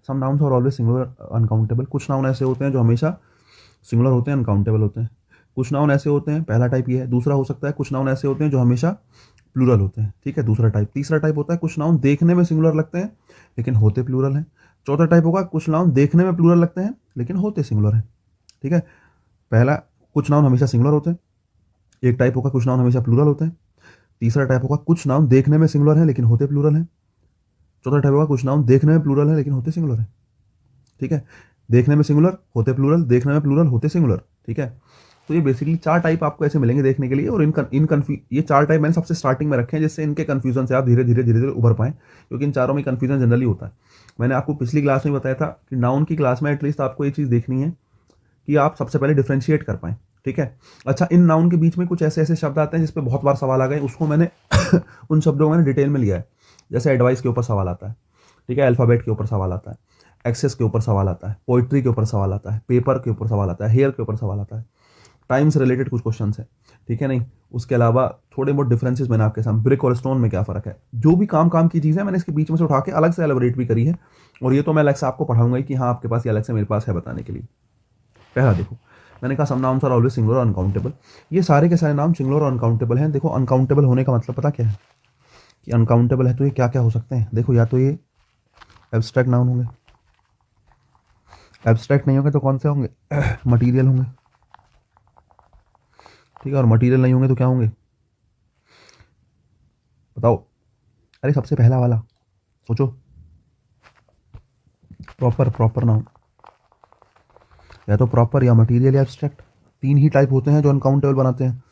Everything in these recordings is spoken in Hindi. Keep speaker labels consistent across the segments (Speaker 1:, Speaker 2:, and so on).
Speaker 1: Some nouns are always singular uncountable. कुछ नाउन ऐसे होते हैं जो हमेशा सिंगुलर होते हैं, अनकाउंटेबल होते हैं। कुछ नाउन ऐसे होते हैं, पहला टाइप ये है। दूसरा हो सकता है कुछ नाउन ऐसे होते हैं जो हमेशा प्लूरल होते हैं, ठीक है, दूसरा टाइप। तीसरा टाइप होता है कुछ नाउन देखने में सिंगुलर लगते हैं लेकिन होते प्लूरल हैं। चौथा टाइप होगा कुछ नाउन देखने में प्लूरल लगते हैं लेकिन होते सिंगुलर हैं, ठीक है। पहला, कुछ नाउन हमेशा सिंगुलर होते हैं। एक टाइप होगा कुछ नाउन हमेशा प्लूरल होते हैं। तीसरा टाइप होगा कुछ नाउन देखने में सिंगुलर है लेकिन होते प्लूरल हैं। चौथा टाइप होगा कुछ नाउन देखने में प्लूरल है लेकिन होते सिंगुलर है, ठीक है। देखने में सिंगुलर होते प्लूरल, देखने में प्लूरल होते सिंगुलर, ठीक है। तो ये बेसिकली 4 टाइप आपको ऐसे मिलेंगे देखने के लिए। और ये 4 टाइप मैंने सबसे स्टार्टिंग में रखे हैं जिससे इनके कन्फ्यूजन से आप धीरे धीरे उभर पाएँ, क्योंकि इन चारों में कन्फ्यूजन जनरली होता है। मैंने आपको पिछली क्लास में बताया था कि नाउन की क्लास में एटलीस्ट आपको ये चीज़ देखनी है कि आप सबसे पहले डिफ्रेंशिएट कर पाएँ, ठीक है। अच्छा, इन नाउन के बीच में कुछ ऐसे ऐसे शब्द आते हैं जिस पे बहुत बार सवाल आ गए, उसको मैंने उन शब्दों को मैंने डिटेल में लिया है। जैसे एडवाइस के ऊपर सवाल आता है, ठीक है, अल्फ़ाबेट के ऊपर सवाल आता है, एक्सेस के ऊपर सवाल आता है, पोइट्री के ऊपर सवाल आता है, पेपर के ऊपर सवाल आता है, हेयर के ऊपर सवाल आता है, टाइम से रिलेटेड कुछ क्वेश्चन है, ठीक है। नहीं, उसके अलावा थोड़े बहुत डिफरेंसेस मैंने आपके सामने, ब्रिक और स्टोन में क्या फ़र्क है, जो भी काम की चीज़ है मैंने इसके बीच में से उठा के अलग से एलिबरेट भी करी है। और ये तो मैं अलग से आपको पढ़ाऊंगा ही कि हाँ आपके पास ये अलग से मेरे पास है बताने के लिए। पहला देखो, मैंने कहा some nouns are always singular और अनकाउंटेबल। ये सारे के सारे नाम सिंगुलर और अनकाउंटेबल हैं। देखो, अनकाउंटेबल होने का मतलब पता क्या है कि अनकाउंटेबल है तो ये क्या क्या हो सकते हैं। देखो, या तो ये एब्स्ट्रैक्ट नाउन होंगे, एब्स्ट्रैक्ट नहीं होंगे तो कौन से होंगे, मटीरियल होंगे, ठीक है। और मटीरियल नहीं होंगे तो क्या होंगे, बताओ। अरे सबसे पहला वाला सोचो, प्रॉपर नाउन, या तो प्रॉपर या मटीरियल या एब्स्ट्रैक्ट। 3 ही टाइप होते हैं जो अनकाउंटेबल बनाते हैं।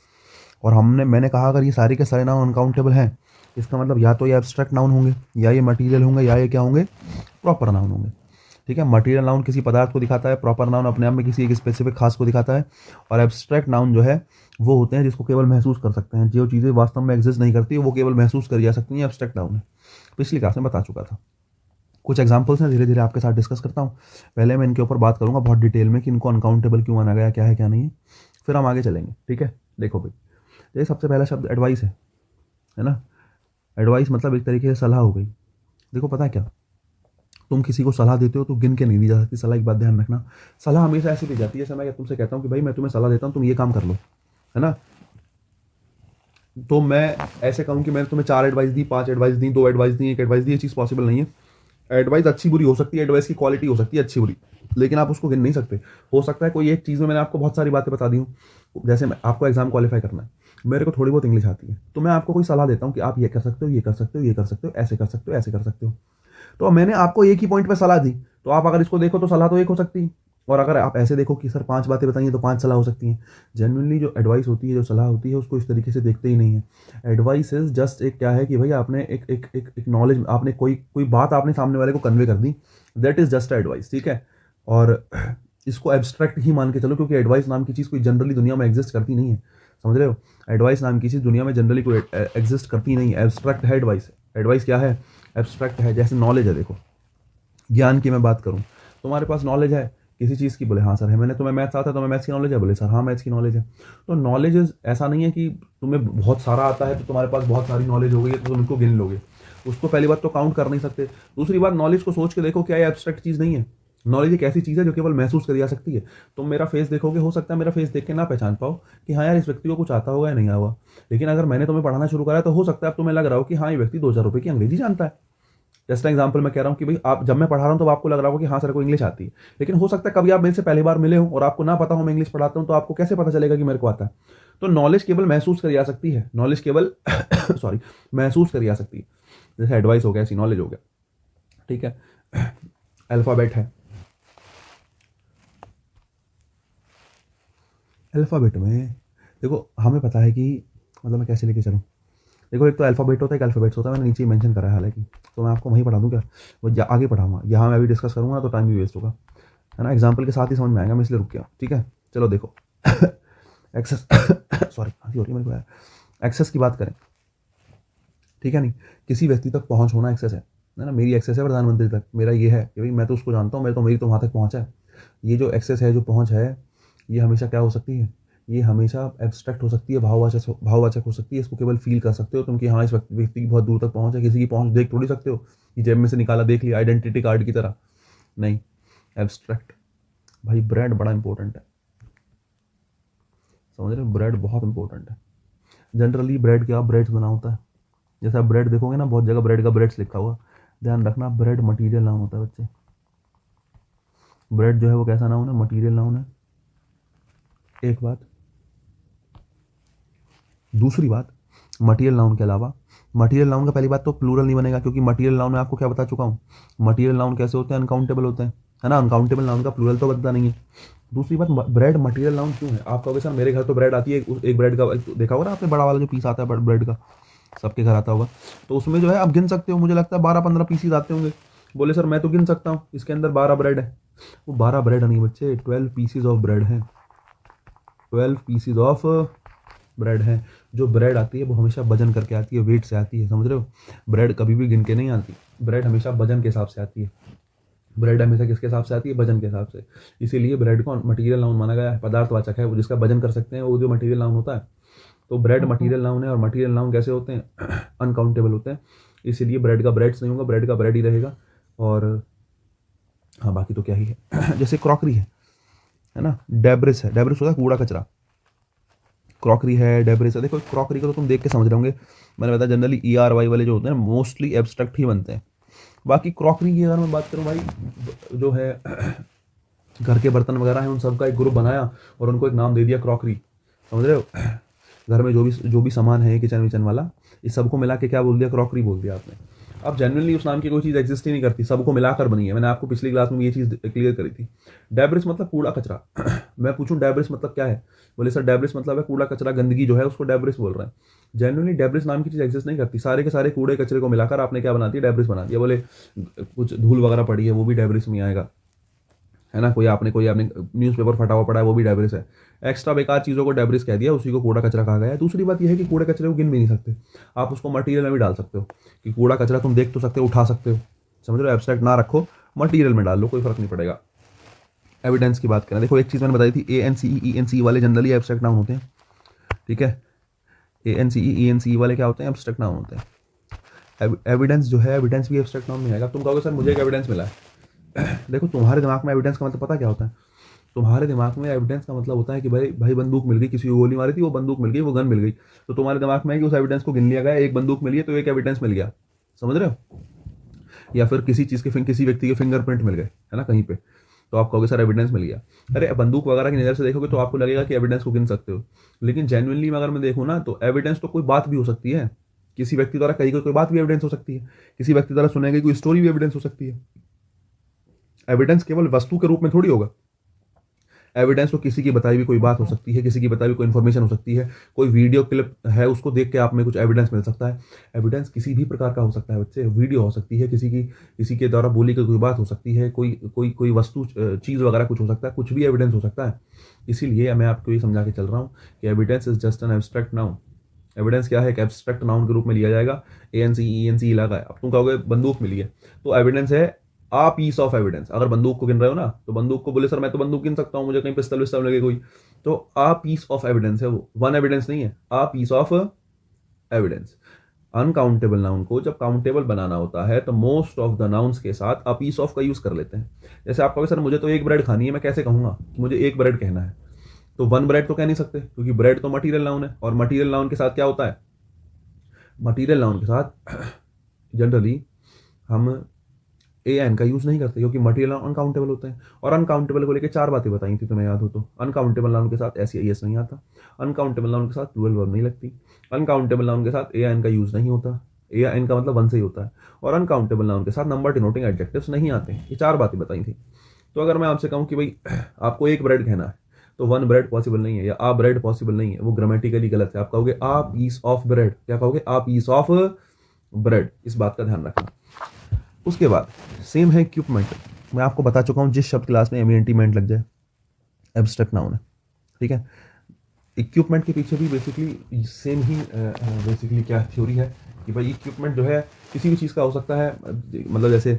Speaker 1: और मैंने कहा अगर ये सारे के सारे नाउन अनकाउंटेबल हैं, इसका मतलब या तो ये एब्स्ट्रैक्ट नाउन होंगे, या ये मटीरियल होंगे, या ये क्या होंगे, प्रॉपर नाउन होंगे, ठीक है। मटीरियल नाउन किसी पदार्थ को दिखाता है, प्रॉपर नाउन अपने आप में किसी एक स्पेसिफिक खास को दिखाता है, और एब्स्ट्रैक्ट नाउन जो है वो होते हैं जिसको केवल महसूस कर सकते हैं। जो चीज़ें वास्तव में एग्जिस्ट नहीं करती वो केवल महसूस करी जा सकती हैं, एब्स्ट्रैक्ट नाउन है। पिछली क्लास में बता चुका था। कुछ एग्जांपल्स हैं, धीरे धीरे आपके साथ डिस्कस करता हूँ। पहले मैं इनके ऊपर बात करूँगा बहुत डिटेल में कि इनको अनकाउंटेबल क्यों माना गया, क्या है क्या नहीं है, फिर हम आगे चलेंगे, ठीक है। देखो भाई, ये सबसे पहला शब्द एडवाइस है ना। एडवाइस मतलब एक तरीके से सलाह हो गई। देखो पता है क्या, तुम किसी को सलाह देते हो तो गिन के नहीं दी जा सकती सलाह, एक बात ध्यान रखना। सलाह हमेशा ऐसी दी जाती है, जैसे मैं तुमसे कहता हूँ कि भाई मैं तुम्हें सलाह देता हूँ तुम ये काम कर लो, है ना। तो मैं ऐसे कहूँ कि मैंने तुम्हें 4 एडवाइस दी, 5 एडवाइस दी, 2 एडवाइस दी, 1 एडवाइस दी, ये चीज़ पॉसिबल नहीं है। एडवाइस अच्छी बुरी हो सकती है, एडवाइस की क्वालिटी हो सकती है अच्छी बुरी, लेकिन आप उसको गिन नहीं सकते। हो सकता है कोई एक चीज़ में मैंने आपको बहुत सारी बातें बता दी हूँ, जैसे मैं आपको एग्जाम क्वालिफाई करना है, मेरे को थोड़ी बहुत इंग्लिश आती है, तो मैं आपको कोई सलाह देता हूँ कि आप ये कर सकते हो, ये कर सकते हो, ये कर सकते हो, ऐसे कर सकते हो, ऐसे कर सकते हो। तो मैंने आपको एक ही पॉइंट पे सलाह दी, तो आप अगर इसको देखो तो सलाह तो एक हो सकती है, और अगर आप ऐसे देखो कि सर 5 बातें बताइए तो 5 सलाह हो सकती हैं। जनरली जो एडवाइस होती है, जो सलाह होती है, उसको इस तरीके से देखते ही नहीं है। एडवाइस इज जस्ट एक क्या है कि भाई आपने एक नॉलेज, आपने कोई बात आपने सामने वाले को कन्वे कर दी, दैट इज जस्ट एडवाइस, ठीक है। और इसको एब्स्ट्रैक्ट ही मान के चलो, क्योंकि एडवाइस नाम की चीज़ कोई जनरली दुनिया में एग्जिस्ट करती नहीं है, समझ रहे हो। एडवाइस नाम की चीज़ दुनिया में जनरली कोई एग्जिस्ट करती नहीं है, एब्स्ट्रैक्ट है एडवाइस। एडवाइस क्या है, एब्स्ट्रैक्ट है। जैसे नॉलेज है, देखो ज्ञान की मैं बात करूं, तुम्हारे पास नॉलेज है किसी चीज़ की, बोले हाँ सर है, मैंने तुम्हें मैथ्स आता है, तुम्हें मैथ्स की नॉलेज है, बोले सर हाँ मैथ्स की नॉलेज है। तो नॉलेज ऐसा नहीं है कि तुम्हें बहुत सारा आता है तो तुम्हारे पास बहुत सारी नॉलेज हो गई है तो तुम इसको गिन लोगे, उसको पहली बात तो काउंट कर नहीं सकते। दूसरी बात, नॉलेज को सोच के देखो, क्या ये एब्स्ट्रैक्ट चीज़ नहीं है। नॉलेज एक ऐसी चीज़ है जो केवल महसूस करी जा सकती है। तुम मेरा फेस देखोगे, हो सकता है मेरा फेस देख के ना पहचान पाओ कि हाँ यार इस व्यक्ति को कुछ आता होगा या नहीं हुआ, लेकिन अगर मैंने तुम्हें पढ़ाना शुरू करा तो हो सकता है अब तुम्हें लग रहा हो कि हाँ ये व्यक्ति 2,000 रुपये की अंग्रेजी जानता है। जस्ट एग्जाम्पल मैं कह रहा हूँ कि भाई आप, जब मैं पढ़ा रहा हूँ तो आपको लग रहा होगा कि हाँ सर को इंग्लिश आती है, लेकिन हो सकता है कभी आप मेरे से पहली बार मिले हो और आपको ना पता हो मैं इंग्लिश पढ़ाता हूँ, तो आपको कैसे पता चलेगा कि मेरे को आता है। तो नॉलेज केवल महसूस करी जा सकती है, नॉलेज केवल सॉरी महसूस करी जा सकती है। जैसे एडवाइस हो गया, ऐसी नॉलेज हो गया, ठीक है। अल्फ़ाबेट है, अल्फ़ाबेट में देखो हमें पता है कि, मतलब मैं कैसे लेके चलूँ। देखो एक तो अल्फ़ाबेट होता है, एक अल्फ़ाबेट्स होता है, मैंने नीचे ही मेंशन करा है हालांकि, तो मैं आपको वहीं पढ़ा दूँ क्या, वो आगे पढ़ाऊँगा, यहाँ मैं अभी डिस्कस करूँगा तो टाइम भी वेस्ट होगा, है ना। एग्जाम्पल के साथ ही समझ में आएगा, मैं इसलिए रुक गया, ठीक है। चलो देखो एक्सेस सॉरी हो रही है मेरे को यार। एक्सेस की बात करें, ठीक है, नहीं किसी व्यक्ति तक पहुँच होना एक्सेस है ना। मेरी एक्सेस है प्रधानमंत्री तक, मेरा ये है कि भाई मैं तो उसको जानता हूँ, मेरी तो वहाँ तक पहुँच है। ये जो एक्सेस है, जो पहुँच है, ये हमेशा क्या हो सकती है, ये हमेशा एब्स्ट्रैक्ट हो सकती है, भाववाचक हो सकती है। इसको केवल फील कर सकते हो तुम कि हाँ इस व्यक्ति की बहुत दूर तक पहुँच है। किसी की पहुँच देख थोड़ी सकते हो कि जेब में से निकाला देख लिया, आइडेंटिटी कार्ड की तरह, नहीं, एब्स्ट्रैक्ट। भाई ब्रेड बड़ा इंपॉर्टेंट है, समझ रहे हो, ब्रेड बहुत इंपॉर्टेंट है। जनरली ब्रेड क्या ब्रेड्स बना होता है, जैसे आप ब्रेड देखोगे ना, बहुत जगह ब्रेड का ब्रेड्स लिखा हुआ, ध्यान रखना ब्रेड मटेरियल नाउन होता है बच्चे। ब्रेड जो है वो कैसा नाउन है, मटेरियल नाउन है, एक बात। दूसरी बात, मटेरियल नाउन के अलावा, मटेरियल नाउन का पहली बात तो प्लूरल नहीं बनेगा, क्योंकि मटेरियल नाउन में आपको क्या बता चुका हूँ, मटेरियल नाउन कैसे होते हैं, अनकाउंटेबल होते हैं, है ना, अनकाउंटेबल नाउन का प्लूरल तो बनता नहीं है। दूसरी बात, ब्रेड मटेरियल नाउन क्यों है, आप कहोगे सर मेरे घर तो ब्रेड आती है, एक ब्रेड का देखा होगा ना आपने, बड़ा वाला जो पीस आता है ब्रेड का, सबके घर आता होगा, तो उसमें जो है आप गिन सकते हो, मुझे लगता है 12-15 पीसीज आते होंगे। बोले सर मैं तो गिन सकता हूँ, इसके अंदर 12 ब्रेड है। वो 12 ब्रेड नहीं बच्चे, 12 पीसीज ऑफ ब्रेड है, 12 पीसीज ऑफ ब्रेड है। जो ब्रेड आती है वो हमेशा वजन करके आती है, वेट से आती है, समझ रहे हो, ब्रेड कभी भी गिन के नहीं आती, ब्रेड हमेशा वजन के हिसाब से आती है, ब्रेड हमेशा किसके हिसाब से आती है, वजन के हिसाब से। इसीलिए ब्रेड को मटेरियल नाउन माना गया है, पदार्थवाचक है, वो जिसका वजन कर सकते हैं वो जो मटेरियल नाउन होता है। तो ब्रेड मटेरियल नाउन है, और मटेरियल नाउन कैसे होते हैं, अनकाउंटेबल होते हैं, इसीलिए ब्रेड का ब्रेड्स नहीं होगा, ब्रेड का ब्रेड ही रहेगा। और हाँ बाकी तो क्या ही है जैसे क्रॉकरी है ना, डेब्रिस है, डेब्रिस होता है कूड़ा कचरा, क्रॉकरी है, डेब्रिस है। देखो क्रॉकरी को तो तुम देख के समझ रहे होंगे, मैंने बताया जनरली ERY वाले जो होते हैं मोस्टली एब्स्ट्रैक्ट ही बनते हैं। बाकी क्रॉकरी की अगर मैं बात करूँ भाई, जो है घर के बर्तन वगैरह हैं उन सब का एक ग्रुप बनाया और उनको एक नाम दे दिया क्रॉकरी, समझ रहे हो, घर में जो भी सामान है किचन विचन वाला, इस सबको मिला के क्या बोल दिया, क्रॉकरी बोल दिया आपने। अब जनरली उस नाम की कोई चीज़ एग्जिस्ट ही नहीं करती, सबको मिलाकर बनी है, मैंने आपको पिछली क्लास में ये चीज़ क्लियर करी थी। डेब्रिस मतलब कूड़ा कचरा मैं पूछूं डेब्रिस मतलब क्या है, बोले सर डेब्रिस मतलब है कूड़ा कचरा गंदगी जो है उसको डेब्रिस बोल रहे हैं। जनरली डेब्रिस नाम की चीज़ एग्जिस्ट नहीं करती, सारे के सारे कूड़े कचरे को मिलाकर आपने क्या बना दिया, डेब्रिस बना दिया। बोले कुछ धूल वगैरह पड़ी है वो भी डेब्रिस में आएगा, है ना, कोई आपने न्यूज़पेपर फटा हुआ पड़ा है वो भी डेब्रिस है। एक्स्ट्रा बेकार चीज़ों को डेब्रिस कह दिया, उसी को कूड़ा कचरा कहा गया है। दूसरी बात यह है कि कूड़े कचरे को गिन भी नहीं सकते, आप उसको मटीरियल में भी डाल सकते हो, कि कूड़ा कचरा तुम देख तो सकते हो, उठा सकते हो, समझ रहे हो, एब्स्ट्रैक्ट ना रखो, मटीरियल में डाल लो, कोई फर्क नहीं पड़ेगा। एविडेंस की बात करें, देखो एक चीज़ मैंने बताई थी, ANCE वाले जनरली एब्स्ट्रैक्ट नाउन होते हैं, ठीक है, ANCE वाले क्या होते हैं, एब्स्ट्रैक्ट नाउन होते हैं। एविडेंस जो है, एविडेंस भी एब्स्ट्रैक्ट नाउन में आएगा। तुम कहोगे सर मुझे एक एविडेंस मिला है, देखो तुम्हारे दिमाग में एविडेंस का मतलब पता क्या होता है, तुम्हारे दिमाग में एविडेंस का मतलब होता है कि भाई बंदूक मिल गई, किसी को गोली मारी थी, वो बंदूक मिल गई, वो गन मिल गई, तो तुम्हारे दिमाग में है कि उस एविडेंस को गिन लिया गया, एक बंदूक मिली है तो एक एविडेंस मिल गया, समझ रहे हो, या फिर किसी चीज़ के किसी व्यक्ति के फिंगरप्रिंट मिल गए, है ना, कहीं पे, तो आप कहोगे सर एविडेंस मिल गया। अरे बंदूक वगैरह की नज़र से देखोगे तो आपको लगेगा कि एविडेंस को गिन सकते हो, लेकिन जेन्युइनली अगर मैं देखूँ ना तो एविडेंस तो कोई बात भी हो सकती है, किसी व्यक्ति द्वारा कही गई कोई बात भी एविडेंस हो सकती है, किसी व्यक्ति द्वारा सुनाई गई कोई स्टोरी भी एविडेंस हो सकती है। एविडेंस केवल वस्तु के रूप में थोड़ी होगा, एविडेंस तो किसी की बताई हुई कोई बात हो सकती है, किसी की बताई हुई कोई इन्फॉर्मेशन हो सकती है, कोई वीडियो क्लिप है उसको देख के आप में कुछ एविडेंस मिल सकता है। एविडेंस किसी भी प्रकार का हो सकता है बच्चे, वीडियो हो सकती है, किसी के द्वारा बोली गई कोई बात हो सकती है, कोई वस्तु चीज़ वगैरह कुछ हो सकता है, कुछ भी एविडेंस हो सकता है। इसीलिए मैं आपको ये समझा के चल रहा हूँ कि evidence is just an abstract noun. Evidence क्या है, एक एब्स्ट्रैक्ट नाउन के रूप में लिया जाएगा, ANCE लगा है। अब तुम कहोगे बंदूक मिली है तो एविडेंस है आ पीस ऑफ एविडेंस, अगर बंदूक को गिन रहे हो ना तो बंदूक को बोले सर मैं तो बंदूक गिन सकता हूँ, मुझे कहीं पिस्तल विस्तल लगे कोई, तो आ पीस ऑफ एविडेंस है, वो वन एविडेंस नहीं है, a piece of evidence. Uncountable noun को जब काउंटेबल बनाना होता है तो मोस्ट ऑफ द नाउन्स के साथ आ पीस ऑफ का यूज कर लेते हैं। जैसे आप कहोगे सर मुझे तो एक ब्रेड खानी है, मैं कैसे कहूंगा कि मुझे एक ब्रेड कहना है, तो वन ब्रेड तो कह नहीं सकते, क्योंकि ब्रेड तो मटीरियल नाउन है, और मटीरियल नाउन के साथ क्या होता है, मटीरियल नाउन के साथ जनरली हम AN का यूज़ नहीं करते, क्योंकि मटीरियल नाउन अनकाउंटेबल होते हैं। और अनकाउंटेबल को लेकर 4 बातें बताई थी तुम्हें याद हो तो, अनकाउंटेबल नाउन के साथ SEIS नहीं आता, अनकाउंटेबल नाउन के साथ प्लूरल वर्ब नहीं लगती, अनकाउंटेबल नाउन के साथ AN का यूज़ नहीं होता, AN का मतलब वन से ही होता है, और अनकाउंटेबल नाउन के साथ नंबर डिनोटिंग एडजेक्टिव्स नहीं आते। ये 4 बातें बताई थी। तो अगर मैं आपसे कहूँ कि भाई आपको एक ब्रेड कहना है, तो वन ब्रेड पॉसिबल नहीं है, या आ ब्रेड पॉसिबल नहीं है, वो ग्रामेटिकली गलत है। आप कहोगे आ पीस ऑफ ब्रेड, क्या कहोगे, आ पीस ऑफ ब्रेड, इस बात का ध्यान रखना। उसके बाद सेम है इक्विपमेंट, मैं आपको बता चुका हूँ जिस शब्द क्लास में एमिएंटीमेंट लग जाए एब्स्ट्रैक्ट नाउन है, ठीक है। इक्विपमेंट के पीछे भी बेसिकली सेम ही बेसिकली क्या थ्योरी है कि भाई इक्विपमेंट जो है किसी भी चीज़ का हो सकता है, मतलब जैसे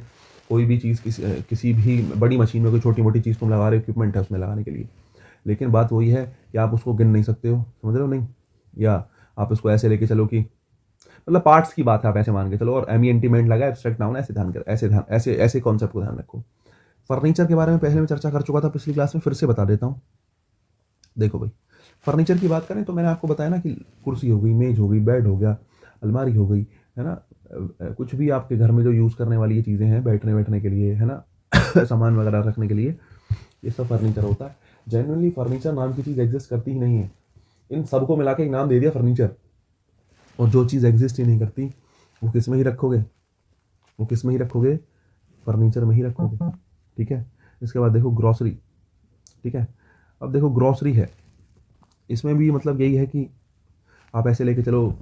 Speaker 1: कोई भी चीज़ किसी भी बड़ी मशीन में कोई छोटी मोटी चीज़ तुम लगा रहे हो, इक्विपमेंट है उसमें लगाने के लिए, लेकिन बात वही है कि आप उसको गिन नहीं सकते हो, समझ रहे हो नहीं, या आप उसको ऐसे लेके चलो कि मतलब पार्ट्स की बात है, आप ऐसे मान के चलो, और एमिएंटीमेंट लगा एब्स्ट्रैक्ट नाउन, ऐसे ध्यान कर, ऐसे कॉन्सेप्ट को ध्यान रखो। फर्नीचर के बारे में पहले मैं चर्चा कर चुका था पिछली क्लास में, फिर से बता देता हूँ। देखो भाई, फर्नीचर की बात करें तो मैंने आपको बताया ना कि कुर्सी हो गई, मेज हो गई, बेड हो गया, अलमारी हो गई, है ना, कुछ भी आपके घर में जो यूज़ करने वाली ये चीज़ें हैं बैठने बैठने के लिए, है ना, सामान वगैरह रखने के लिए, ये सब फर्नीचर होता है। जनरली फर्नीचर नाम की चीज़ एग्जिस्ट करती ही नहीं है। इन सबको मिला के एक नाम दे दिया फर्नीचर, और जो चीज़ एग्जिस्ट ही नहीं करती वो किस में ही रखोगे, वो किस में ही रखोगे, फर्नीचर में ही रखोगे। ठीक है। इसके बाद देखो ग्रॉसरी। ठीक है। अब देखो ग्रॉसरी है, इसमें भी मतलब यही है कि आप ऐसे लेके चलो,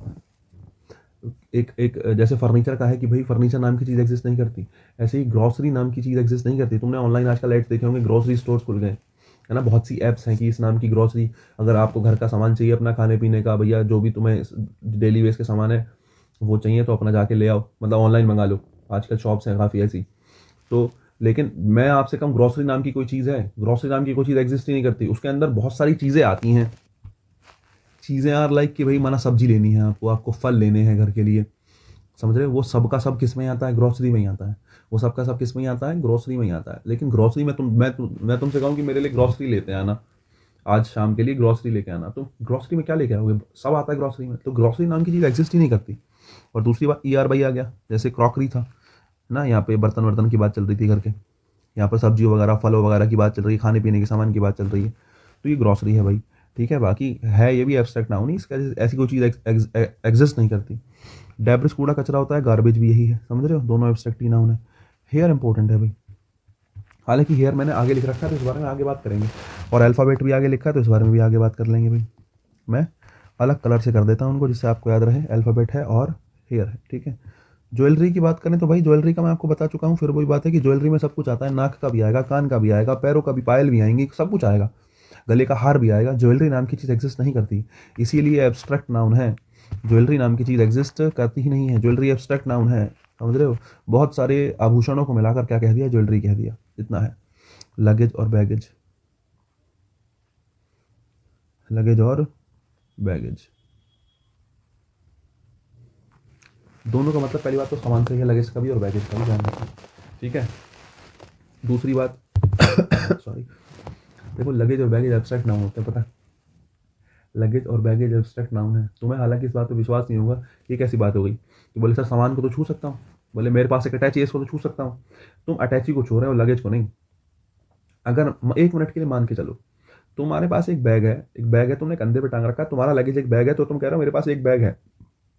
Speaker 1: एक एक जैसे फर्नीचर का है कि भाई फर्नीचर नाम की चीज़ एग्जिस्ट नहीं करती, ऐसे ही ग्रॉसरी नाम की चीज़ एग्जिस्ट नहीं करती। तुमने ऑनलाइन आजकल एड्स देखे होंगे, ग्रॉसरी स्टोर्स खुल गए, है ना, बहुत सी ऐप्स हैं कि इस नाम की ग्रॉसरी, अगर आपको घर का सामान चाहिए अपना खाने पीने का, भैया जो भी तुम्हें डेली वेज के सामान है वो चाहिए तो अपना जाके ले आओ, मतलब ऑनलाइन मंगा लो। आजकल शॉप्स हैं काफ़ी ऐसी। तो लेकिन मैं आपसे कहूँ ग्रॉसरी नाम की कोई चीज़ है, ग्रॉसरी नाम की कोई चीज़ एग्जिस्ट ही नहीं करती। उसके अंदर बहुत सारी चीज़ें आती हैं, चीज़ें यार लाइक कि भाई माना सब्जी लेनी है आपको, आपको फल लेने हैं घर के लिए, समझ रहे हो, वो सब का सब किस में आता है, ग्रॉसरी में ही आता है। वो सब का सब किस में ही आता है, ग्रॉसरी में ही आता है। लेकिन ग्रॉसरी में मैं तुमसे कहूँ कि मेरे लिए ग्रॉसरी लेते आना, आज शाम के लिए ग्रॉसरी लेके आना, तो ग्रॉसरी में क्या लेके आओगे, सब आता है ग्रॉसरी में। तो ग्रॉसरी नाम की चीज़ एग्जिस्ट ही नहीं करती। और दूसरी बात ER बाई आ गया, जैसे क्रॉकरी था ना, यहाँ पे बर्तन वर्तन की बात चल रही थी घर के, यहाँ पर सब्जी वगैरह फलों वगैरह की बात चल रही है, खाने पीने के सामान की बात चल रही है, तो ये ग्रॉसरी है भाई। ठीक है। बाकी है ये भी एब्स्ट्रैक्ट नाउन ही, इसका ऐसी कोई चीज़ एग्जिस्ट नहीं करती। डेब्रिस कूड़ा कचरा होता है, गार्बेज भी यही है, समझ रहे हो, दोनों एब्स्ट्रैक्ट ही नाउन है। हेयर इंपॉर्टेंट है भाई, हालांकि हेयर मैंने आगे लिख रखा है तो इस बारे में आगे बात करेंगे, और अल्फ़ाबेट भी आगे लिखा है तो इस बारे में भी आगे बात कर लेंगे भाई। मैं अलग कलर से कर देता हूँ उनको जिससे आपको याद रहे, अल्फ़ाबेट है और हेयर है। ठीक है। ज्वेलरी की बात करें तो भाई ज्वेलरी का मैं आपको बता चुका हूँ, फिर वही बात है कि ज्वेलरी में सब कुछ आता है, नाक का भी आएगा, कान का भी आएगा, पैरों का भी, पायल भी आएंगी, सब कुछ आएगा, गले का हार भी आएगा। ज्वेलरी नाम की चीज़ एग्जिस्ट नहीं करती, इसीलिए एब्स्ट्रैक्ट नाउन है। ज्वेलरी नाम की चीज़ एग्जिस्ट करती ही नहीं है, ज्वेलरी एब्स्ट्रैक्ट नाउन है, समझ रहे हो। बहुत सारे आभूषणों को मिलाकर क्या कह दिया, ज्वेलरी कह दिया, इतना है। लगेज और बैगेज, लगेज और बैगेज दोनों का मतलब पहली बात तो सामान से ही है, लगेज का भी और बैगेज का भी, ध्यान रखना। ठीक है। दूसरी बात सॉरी, देखो लगेज और बैगेज एब्स्ट्रैक्ट नाउन होते हैं, पता है, लगेज और बैगेज एब्स्ट्रैक्ट नाउन है। तुम्हें हालांकि इस बात पर विश्वास नहीं होगा, ये कैसी बात हो गई कि बोले सर सामान को तो छू सकता हूँ, बोले मेरे पास एक अटैची है इसको तो छू सकता हूँ। तुम अटैची को छू रहे हो, लगेज को नहीं। अगर 1 मिनट के लिए मान के चलो तुम्हारे पास एक बैग है, तुमने कंधे पे टांग रखा है, तुम्हारा लगेज एक बैग है, तो तुम कह रहे हो मेरे पास एक बैग है,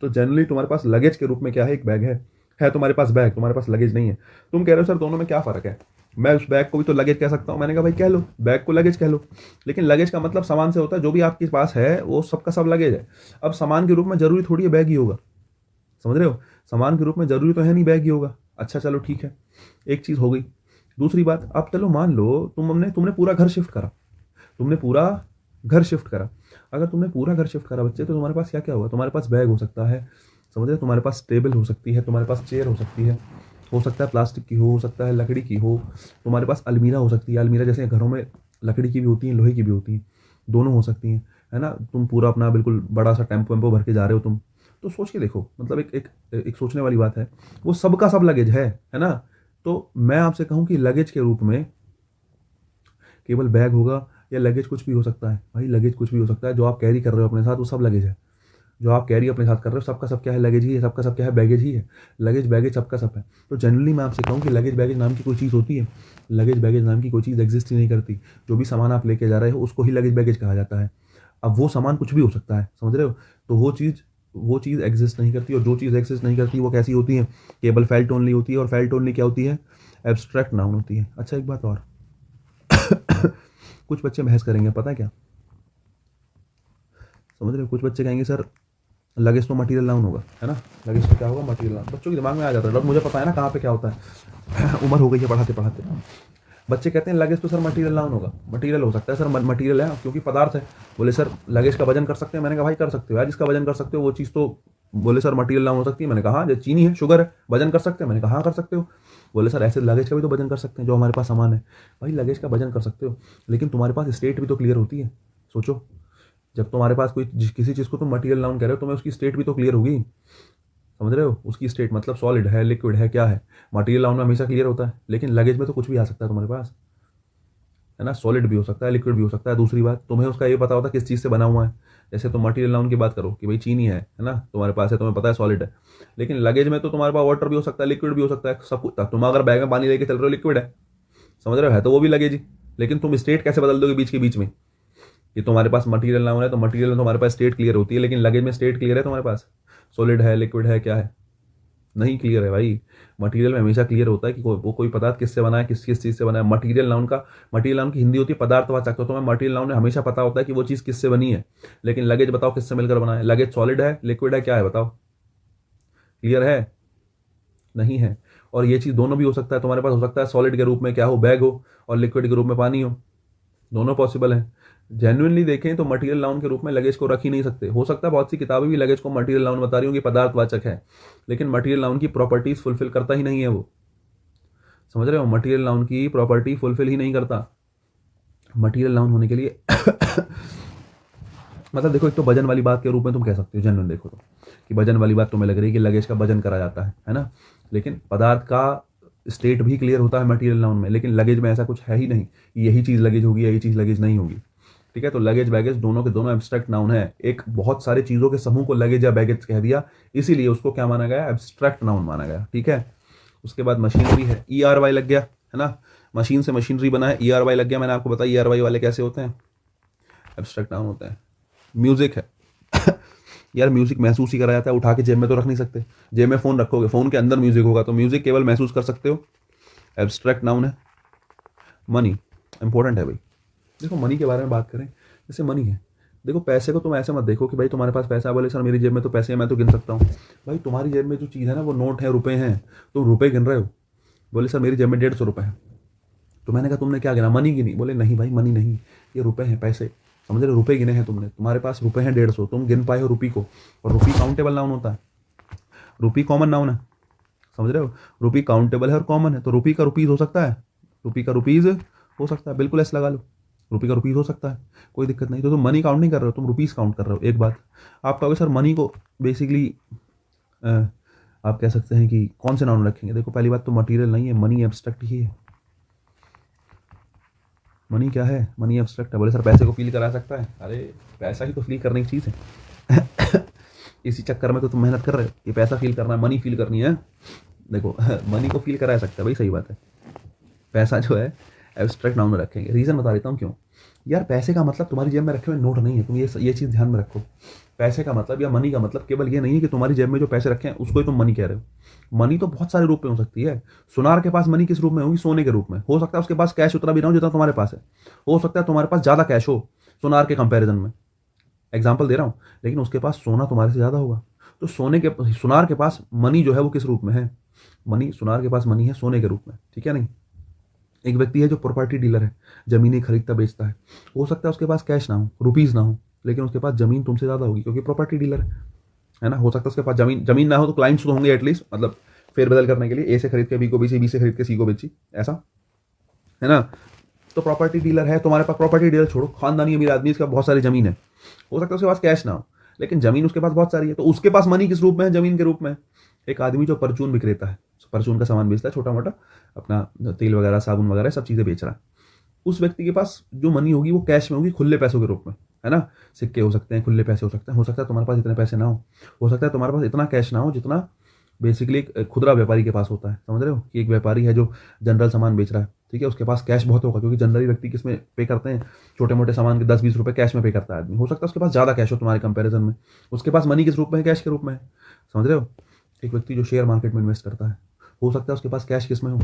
Speaker 1: तो जनरली तुम्हारे पास लगेज के रूप में क्या है, एक बैग है तुम्हारे पास बैग, तुम्हारे पास लगेज नहीं है। तुम कह रहे हो सर दोनों में क्या फ़र्क है, मैं उस बैग को भी तो लगेज कह सकता हूँ। मैंने कहा भाई कह लो, बैग को लगेज कह लो, लेकिन लगेज का मतलब सामान से होता है, जो भी आपके पास है वो सबका सब लगेज है। अब सामान के रूप में जरूरी थोड़ी है बैग ही होगा, समझ रहे हो, सामान के रूप में जरूरी तो है नहीं बैग ही होगा। अच्छा चलो ठीक है, एक चीज़ हो गई। दूसरी बात, अब चलो मान लो तुमने पूरा घर शिफ्ट करा, तुमने पूरा घर शिफ्ट करा। अगर तुमने पूरा घर शिफ्ट करा बच्चे, तो तुम्हारे पास क्या क्या होगा, तुम्हारे पास बैग हो सकता है, समझ रहे हो, तुम्हारे पास टेबल हो सकती है, तुम्हारे पास चेयर हो सकती है, हो सकता है प्लास्टिक की हो सकता है लकड़ी की हो, तुम्हारे पास अलमीरा हो सकती है, अलमीरा जैसे घरों में लकड़ी की भी होती हैं, लोहे की भी होती हैं, दोनों हो सकती हैं, है ना। तुम पूरा अपना बिल्कुल बड़ा सा टेम्पो वेम्पो भर के जा रहे हो तुम, तो सोच के देखो, मतलब एक सोचने वाली बात है, वो सबका सब लगेज है ना। तो मैं आपसे कहूँ कि लगेज के रूप में केवल बैग होगा, या लगेज कुछ भी हो सकता है भाई, लगेज कुछ भी हो सकता है, जो आप कैरी कर रहे हो अपने साथ वो सब लगेज है, जो आप कैरी अपने साथ कर रहे हो सबका सब क्या है, लगेज ही है, सबका सब क्या है, बैगेज ही है। लगेज बैगेज सबका सब है। तो जनरली मैं आपसे कहूँ कि लगेज बैगेज नाम की कोई चीज़ होती है, लगेज बैगेज नाम की कोई चीज़ एग्जिस्ट ही नहीं करती। जो भी सामान आप लेके जा रहे हो उसको ही लगेज बैगेज कहा जाता है। अब वो सामान कुछ भी हो सकता है, समझ रहे हो, तो वो चीज़ एग्जिस्ट नहीं करती। और जो चीज़ एग्जिस्ट नहीं करती वो कैसी होती है, केवल फेल्ट ओनली होती है, और फेल्ट ओनली क्या होती है, एब्स्ट्रैक्ट नाउन होती है। अच्छा एक बात और कुछ बच्चे बहस करेंगे, पता है क्या, समझ रहे हो, कुछ बच्चे कहेंगे सर लगेज तो मटेरियल नाउन होगा, है ना, लगेज तो क्या होगा, मटेरियल नाउन। बच्चों के दिमाग में आ जाता है, मुझे पता है ना कहाँ पे क्या होता है उम्र हो गई है पढ़ाते पढ़ाते। बच्चे कहते हैं लगेज तो सर मटेरियल नाउन होगा, मटेरियल हो सकता है सर, मटेरियल है क्योंकि पदार्थ है। बोले सर लगेज का वजन कर सकते हैं, मैंने कहा भाई कर सकते हो यार, जिसका वजन कर सकते हो वो चीज़ तो, बोले सर मटेरियल नाउन हो सकती है, मैंने कहा हाँ, जो चीनी है, शुगर है, वजन कर सकते हैं, मैंने कहा हाँ कर सकते हो। बोले सर ऐसे लगेज का भी तो वजन कर सकते हैं जो हमारे पास सामान है। भाई लगेज का वजन कर सकते हो, लेकिन तुम्हारे पास स्टेट भी तो क्लियर होती है। सोचो, जब तुम्हारे पास किसी चीज़ को तुम मटेरियल नाउन कह रहे हो, तुम्हें उसकी स्टेट भी तो क्लियर होगी। समझ रहे हो, उसकी स्टेट मतलब सॉलिड है, लिक्विड है, क्या है। मटेरियल नाउन में हमेशा क्लियर होता है, लेकिन लगेज में तो कुछ भी आ सकता है तुम्हारे पास, है ना। सॉलिड भी हो सकता है, लिक्विड भी हो सकता है। दूसरी बात, तुम्हें उसका ये पता होता है किस चीज़ से बना हुआ है। जैसे तुम मटेरियल नाउन की बात करो कि भाई चीनी है ना, तुम्हारे पास है, तुम्हें पता है सॉलिड है। लेकिन लगेज में तो तुम्हारे पास वाटर भी हो सकता है, लिक्विड भी हो सकता है, सब कुछ। तुम अगर बैग में पानी लेके चल रहे हो, लिक्विड है, समझ रहे हो, है तो वो भी लगेज ही। लेकिन तुम स्टेट कैसे बदल दोगे बीच के बीच में। कि तुम्हारे पास मटेरियल नाउन है तो मटेरियल में तुम्हारे पास स्टेट क्लियर होती है, लेकिन लगेज में स्टेट क्लियर है तुम्हारे पास, सॉलिड है, लिक्विड है, क्या है, नहीं क्लियर है भाई। मटेरियल में हमेशा क्लियर होता है कि वो कोई पदार्थ किससे बना है, किस किस चीज़ से बना है। मटेरियल नाउन की हिंदी होती है पदार्थवाचक। तो तुम्हें मटेरियल नाउन में हमेशा पता होता है कि वो चीज़ किससे बनी है। लेकिन लगेज बताओ किससे मिलकर बना है। लगेज सॉलिड है, लिक्विड है, क्या है, बताओ, क्लियर है, नहीं है। और ये चीज़ दोनों भी हो सकता है, तुम्हारे पास हो सकता है सॉलिड के रूप में क्या हो, बैग हो, और लिक्विड के रूप में पानी हो, दोनों पॉसिबल है। जेन्युइनली देखें तो मटेरियल नाउन के रूप में लगेज को रख ही नहीं सकते। हो सकता है बहुत सी किताबें भी लगेज को मटेरियल नाउन बता रही हूँ कि पदार्थवाचक है, लेकिन मटेरियल नाउन की प्रॉपर्टीज फुलफिल करता ही नहीं है वो, समझ रहे हो। मटेरियल नाउन की प्रॉपर्टी फुलफिल ही नहीं करता मटेरियल नाउन होने के लिए। मतलब देखो, एक तो वजन वाली बात के रूप में तुम कह सकते हो, जेन्युइन देखो तो, कि वजन वाली बात तुम्हें लग रही है कि लगेज का वजन करा जाता है ना। लेकिन पदार्थ का स्टेट भी क्लियर होता है मटेरियल नाउन में, लेकिन लगेज में ऐसा कुछ है ही नहीं, यही चीज़ लगेज होगी, यही चीज़ लगेज नहीं होगी। ठीक है, तो लगेज बैगेज दोनों के दोनों एब्स्ट्रैक्ट नाउन है। एक बहुत सारे चीज़ों के समूह को लगेज या बैगेज कह दिया, इसीलिए उसको क्या माना गया, एब्स्ट्रैक्ट नाउन माना गया। ठीक है, उसके बाद मशीनरी है, ERY लग गया, है ना। मशीन से मशीनरी बना है, ERY लग गया। मैंने आपको बताया ERY वाले कैसे होते हैं, एब्स्ट्रैक्ट नाउन होते हैं। म्यूजिक है। यार म्यूजिक महसूस ही करा जाता है, उठा के जेब में तो रख नहीं सकते। जेब में फ़ोन रखोगे, फ़ोन के अंदर म्यूजिक होगा, तो म्यूजिक केवल महसूस कर सकते हो, एब्स्ट्रैक्ट नाउन है। मनी इंपॉर्टेंट है भाई। देखो मनी के बारे में बात करें, जैसे मनी है, देखो पैसे को तुम ऐसे मत देखो कि भाई तुम्हारे पास पैसा है, बोले सर मेरी जेब में तो पैसे हैं, मैं तो गिन सकता हूँ। भाई तुम्हारी जेब में जो चीज़ है ना वो नोट है, रुपए हैं, तुम रुपए गिन रहे हो। बोले सर मेरी जेब में 150 रुपये है, तो मैंने कहा तुमने क्या गिना, मनी गिनी। बोले नहीं भाई मनी नहीं, ये रुपए हैं, पैसे, समझ रहे हो, रुपए गिने हैं तुमने, तुम्हारे पास रुपए हैं 150, तुम गिन पाए हो रुपी को। और रुपी काउंटेबल नाउन होता है, रुपी कॉमन नाउन है, समझ रहे हो। रुपी काउंटेबल है और कॉमन है, तो रुपी का रुपीज़ हो सकता है, रुपी का रुपीज़ हो सकता है, बिल्कुल ऐसे लगा लो, रुपी का रुपीज़ हो सकता है, कोई दिक्कत नहीं। तो तुम मनी काउंट नहीं कर रहे हो, तुम रुपीज़ काउंट कर रहे हो। एक बात आप कहोगे सर मनी को बेसिकली आप कह सकते हैं कि कौन से नाउन रखेंगे। देखो पहली बात तो मटीरियल नहीं है, मनी एब्स्ट्रैक्ट ही है। मनी क्या है, मनी एब्स्ट्रैक्ट है। बोले सर पैसे को फील करा सकता है, अरे पैसा ही तो फील करने की चीज़ है। इसी चक्कर में तो तुम मेहनत कर रहे हो, ये पैसा फील करना है, मनी फील करनी है। देखो मनी को फील करा सकता है भाई, सही बात है। पैसा जो है एब्स्ट्रैक्ट नाउन में रखेंगे, रीज़न बता देता हूँ क्यों। यार पैसे का मतलब तुम्हारी जेब में रखे हुए नोट नहीं है, तुम ये चीज़ ध्यान में रखो। पैसे का मतलब या मनी का मतलब केवल ये नहीं है कि तुम्हारी जेब में जो पैसे रखे हैं उसको ही तुम मनी कह रहे हो। मनी तो बहुत सारे रूप में हो सकती है। सुनार के पास मनी किस रूप में होगी, सोने के रूप में। हो सकता है उसके पास कैश उतना भी ना हो जितना तुम्हारे पास है, हो सकता है तुम्हारे पास ज़्यादा कैश हो सुनार के कंपेरिजन में, एग्जाम्पल दे रहा हूँ, लेकिन उसके पास सोना तुम्हारे से ज़्यादा होगा। तो सुनार के पास मनी जो है वो किस रूप में है, मनी, सुनार के पास मनी है सोने के रूप में, ठीक है नहीं। एक व्यक्ति है जो प्रॉपर्टी डीलर है, जमीनें खरीदता बेचता है, हो सकता है उसके पास कैश ना हो, रुपीज़ ना हो, लेकिन उसके पास जमीन तुमसे ज़्यादा होगी क्योंकि प्रॉपर्टी डीलर है ना। हो सकता है उसके पास जमीन ना हो तो क्लाइंट्स तो होंगे एटलीस्ट, मतलब फेरबदल करने के लिए, ए से खरीद के बी को बेची, बी से खरीद के सी को बेची, ऐसा है ना। तो प्रॉपर्टी डीलर है तुम्हारे पास, प्रॉपर्टी डीलर छोड़ो, खानदानी अमीर आदमी, इसका बहुत सारी जमीन है, हो सकता है उसके पास कैश ना हो लेकिन जमीन उसके पास बहुत सारी है, तो उसके पास मनी किस रूप में है, जमीन के रूप में। एक आदमी जो परचून विक्रेता है, परचून का सामान बेचता है, छोटा मोटा अपना तेल वगैरह साबुन वगैरह सब चीज़ें बेच रहा है, उस व्यक्ति के पास जो मनी होगी वो कैश में होगी, खुले पैसों के रूप में, है ना। सिक्के हो सकते हैं, खुले पैसे हो सकते हैं, हो सकता है तुम्हारे पास इतने पैसे ना हो सकता है तुम्हारे पास इतना कैश ना हो जितना बेसिकली एक खुदरा व्यापारी के पास होता है, समझ रहे हो। कि एक व्यापारी है जो जनरल सामान बेच रहा है, ठीक है, उसके पास कैश बहुत होगा क्योंकि जनरली व्यक्ति किसमें पे करते हैं, छोटे मोटे सामान के 10-20 रुपये कैश में पे करता है आदमी। हो सकता है उसके पास ज़्यादा कैश हो तुम्हारे कंपैरिजन में, उसके पास मनी किस रूप में है, कैश के रूप में है, समझ रहे हो। एक व्यक्ति जो शेयर मार्केट में इन्वेस्ट करता है, हो सकता है उसके पास कैश किस में हो,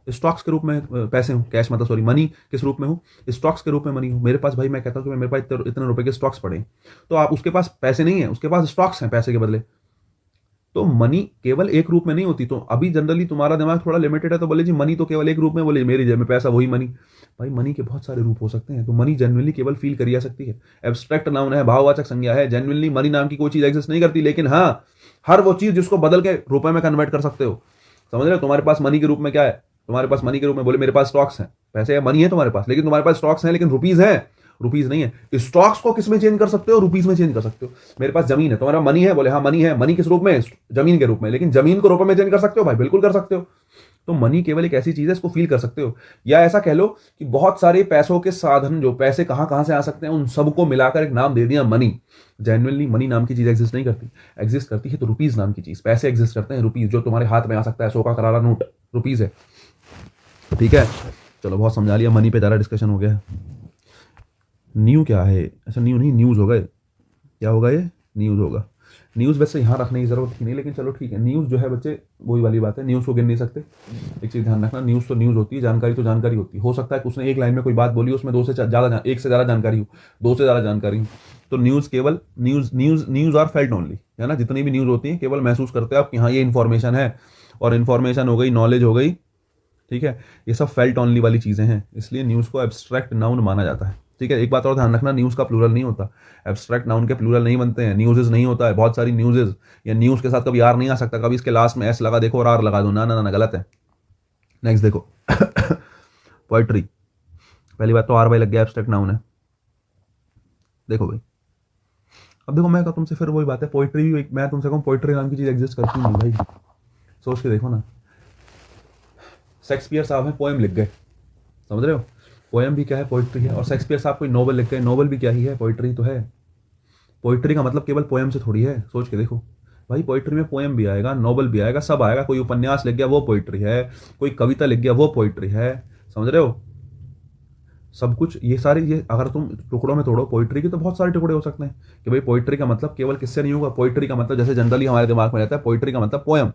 Speaker 1: स्टॉक्स के रूप में पैसे हो, कैश मतलब सॉरी मनी किस रूप में हो, स्टॉक्स के रूप में मनी हो। मेरे पास भाई, मैं कहता हूँ कि मेरे पास इतने रुपए के स्टॉक्स पड़े, तो आप उसके पास पैसे नहीं है, उसके पास स्टॉक्स हैं पैसे के बदले। तो मनी केवल एक रूप में नहीं होती। तो अभी जनरली तुम्हारा दिमाग थोड़ा लिमिटेड है, तो बोले जी मनी तो केवल एक रूप में, बोले मेरी जेब में पैसा वही मनी। भाई मनी के बहुत सारे रूप हो सकते हैं, तो मनी जेन्युइनली केवल फील करी जा सकती है, एब्स्ट्रैक्ट नाउन है, भाववाचक संज्ञा है। जेन्युइनली मनी नाम की कोई चीज एग्जिस्ट नहीं करती, लेकिन हाँ हर वो चीज जिसको बदल के रुपए में कन्वर्ट कर सकते हो, समझ रहे हो। तुम्हारे पास मनी के रूप में क्या है, तुम्हारे पास मनी के रूप में बोले मेरे पास स्टॉक्स हैं, पैसे है, मनी है तुम्हारे पास, लेकिन तुम्हारे पास स्टॉक्स हैं लेकिन रुपीज है, रुपीज नहीं है। स्टॉक्स को किस में चेंज कर सकते हो? रुपीज में चेंज कर सकते हो। मेरे पास जमीन है, तुम्हारा मनी है, बोले हाँ मनी है। मनी किस रूप में? जमीन के रूप में। लेकिन जमीन को रुपए में चेंज कर सकते हो भाई? बिल्कुल कर सकते हो। तो मनी केवल एक ऐसी चीज है, इसको फील कर सकते हो। या ऐसा कह लो कि बहुत सारे पैसों के साधन, जो पैसे कहां कहां से आ सकते हैं, उन सबको मिलाकर एक नाम दे दिया मनी। जेन्युइनली मनी नाम की चीज एग्जिस्ट नहीं करती। एग्जिस्ट करती है तो रुपीज नाम की चीज। पैसे एग्जिस्ट करते हैं, रुपीज जो तुम्हारे हाथ में आ सकता है, 100 का करारा नोट रुपीज है। ठीक है, चलो बहुत समझा लिया, मनी पे ज़्यादा डिस्कशन हो गया। न्यू क्या है? अच्छा न्यू नहीं, न्यूज़ होगा। क्या होगा ये? न्यूज़ होगा। न्यूज़ वैसे यहाँ रखने की ज़रूरत थी नहीं, लेकिन चलो ठीक है। न्यूज़ जो है बच्चे, वही वाली बात है, न्यूज़ को गिन नहीं सकते। एक चीज़ ध्यान रखना, न्यूज़ तो न्यूज़ होती है, जानकारी तो जानकारी होती है। हो सकता है कि उसने एक लाइन में कोई बात बोली, उसमें एक से ज़्यादा जानकारी हो, दो से ज़्यादा जानकारी हो। तो न्यूज़ केवल न्यूज़ आर फेल्ट ओनली, है ना। जितनी भी न्यूज़ होती है केवल महसूस करते हैं आप कि हाँ ये इन्फॉर्मेशन है, और इन्फॉर्मेशन हो गई, नॉलेज हो गई, ठीक है। ये सब फेल्ट ओनली वाली चीज़ें हैं, इसलिए न्यूज़ को एब्स्ट्रैक्ट नाउन माना जाता है। ठीक है, एक बात और ध्यान रखना, न्यूज़ का प्लूरल नहीं होता। एब्स्ट्रैक्ट नाउन के प्लूरल नहीं बनते हैं। न्यूज़ नहीं होता है, बहुत सारी न्यूज़, या न्यूज़ के साथ कभी आर नहीं आ सकता, कभी इसके लास्ट में एस लगा देखो और आर लगा दो, ना ना ना, गलत है। नेक्स्ट देखो पोइट्री। पहली बात तो आर वाई लग गया, एब्स्ट्रैक्ट नाउन है। देखो भाई, अब देखो मैं तुमसे फिर वही बात है, पोइट्री भी, मैं तुमसे कहूँ पोइट्री नाम की चीज़ एग्जिस्ट करती नहीं भाई। सोच के देखो ना, शेक्सपियर साहब हैं, पोएम लिख गए, समझ रहे हो। पोएम भी क्या है? पोइट्री है। और शेक्सपियर साहब कोई नोवेल लिख गए, नोवेल भी क्या ही है? पोइट्री तो है। पोइट्री का मतलब केवल पोएम से थोड़ी है, सोच के देखो भाई। पोइट्री में पोएम भी आएगा, नोवेल भी आएगा, सब आएगा। कोई उपन्यास लिख गया वो पोइट्री है, कोई कविता लिख गया वो पोइट्री है, समझ रहे हो। सब कुछ ये सारे, ये अगर तुम टुकड़ों में तोड़ो पोइट्री के, तो बहुत सारे टुकड़े हो सकते हैं कि भाई पोइट्री का मतलब केवल किससे नहीं होगा। पोइट्री का मतलब जैसे जनरली हमारे दिमाग में रहता है, पोइट्री का मतलब पोएम।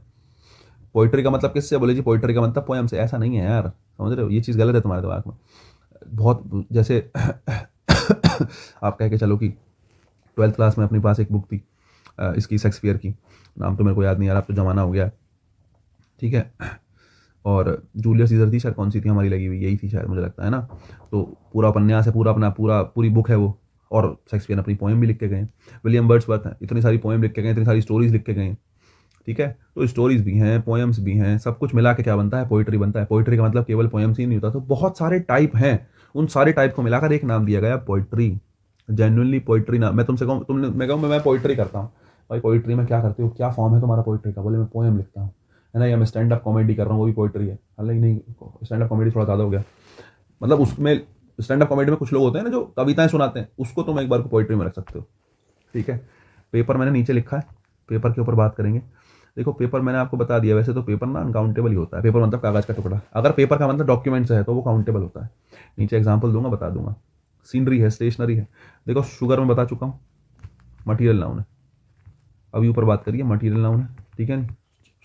Speaker 1: पोइट्री का मतलब किससे? बोले जी पोइट्री का मतलब पोएम से। ऐसा नहीं है यार, समझ रहे हो, ये चीज़ गलत है तुम्हारे दिमाग में। बहुत जैसे आप कह के चलो कि 12th क्लास में अपने पास एक बुक थी इसकी, शेक्सपियर की, नाम तो मेरे को याद नहीं यार, अब तो जमाना हो गया, ठीक है। और जूलियस सीजर थी शायद, कौन सी थी हमारी लगी हुई, यही थी शायद, मुझे लगता है ना। तो पूरा उपन्यास है, पूरा अपना पूरी बुक है वो। और शेक्सपियर ने अपनी पोएम भी लिख के गए। विलियम वर्ड्सवर्थ हैं, इतनी सारी पोएम लिख के गए, इतनी सारी स्टोरीज लिख के गए, ठीक है। तो स्टोरीज भी हैं, पोएम्स भी हैं, सब कुछ मिला के क्या बनता है? पोइट्री बनता है। पोइट्री का मतलब केवल पोएम्स ही नहीं होता, तो बहुत सारे टाइप हैं, उन सारे टाइप को मिलाकर एक नाम दिया गया पोइट्री। जेन्युइनली पोइट्री नाम, मैं तुमसे कहूँ, मैं कहूँ मैं पोइट्री करता हूँ, भाई पोइट्री में क्या करते हो, क्या फॉर्म है तुम्हारा पोइट्री का? बोले मैं पोएम लिखता हूँ, है ना, या मैं स्टैंड अप कॉमेडी कर रहा हूँ, वो भी पोइट्री है। हालांकि नहीं, स्टैंड अप कॉमेडी थोड़ा ज़्यादा हो गया, मतलब उसमें स्टैंड अप कॉमेडी में कुछ लोग होते हैं ना जो कविताएं सुनाते हैं, उसको तुम एक बार को पोइट्री में रख सकते हो, ठीक है। पेपर मैंने नीचे लिखा है, पेपर के ऊपर बात करेंगे। देखो पेपर मैंने आपको बता दिया, वैसे तो पेपर ना अनकाउंटेबल ही होता है। पेपर मतलब कागज का टुकड़ा। अगर पेपर का मतलब डॉक्यूमेंट्स है तो वो काउंटेबल होता है। नीचे एग्जांपल दूंगा, बता दूंगा। सीनरी है, स्टेशनरी है। देखो शुगर में बता चुका हूँ, मटीरियल नाउन है। अभी ऊपर बात करिए, मटीरियल नाउन है, ठीक है। नहीं,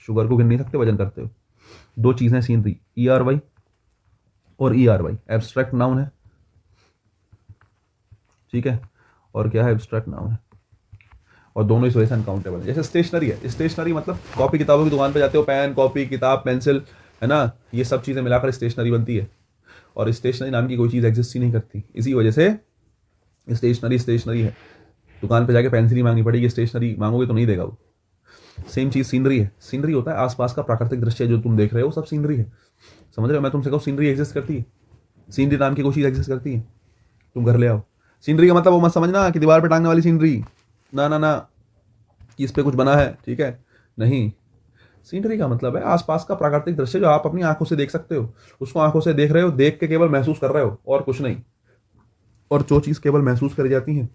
Speaker 1: शुगर को गिन नहीं सकते, वजन करते हो। दो चीज़ें सीनरी, ERY और ERY, एब्स्ट्रैक्ट नाउन है, ठीक है। और क्या है? एब्स्ट्रैक्ट नाउन है, और दोनों इस वजह से अनकाउंटेबल है। जैसे स्टेशनरी है, स्टेशनरी मतलब कॉपी किताबों की दुकान पे जाते हो, पेन, कॉपी, किताब, पेंसिल, है ना, ये सब चीज़ें मिलाकर स्टेशनरी बनती है। और स्टेशनरी नाम की कोई चीज़ एग्जिस्ट ही नहीं करती, इसी वजह से स्टेशनरी है। दुकान पे जाके पेंसिल ही मांगनी पड़ेगी, स्टेशनरी मांगोगे तो नहीं देगा वो। सेम चीज़ सीनरी है। सीनरी होता है आसपास का प्राकृतिक दृश्य जो तुम देख रहे हो, सब सीनरी है, समझ रहे हो। मैं तुमसे कहूँ सीनरी एग्जिस्ट करती है, सीनरी नाम की कोई चीज़ एग्जिस्ट करती है, तुम घर ले आओ। सीनरी का मतलब वो मत समझना कि दीवार पर टांगने वाली सीनरी, ना ना ना, कि इस पे कुछ बना है, ठीक है, नहीं। सीनरी का मतलब है आसपास का प्राकृतिक दृश्य जो आप अपनी आंखों से देख सकते हो, उसको आंखों से देख रहे हो, देख के केवल महसूस कर रहे हो और कुछ नहीं। और जो चीज़ केवल महसूस करी जाती है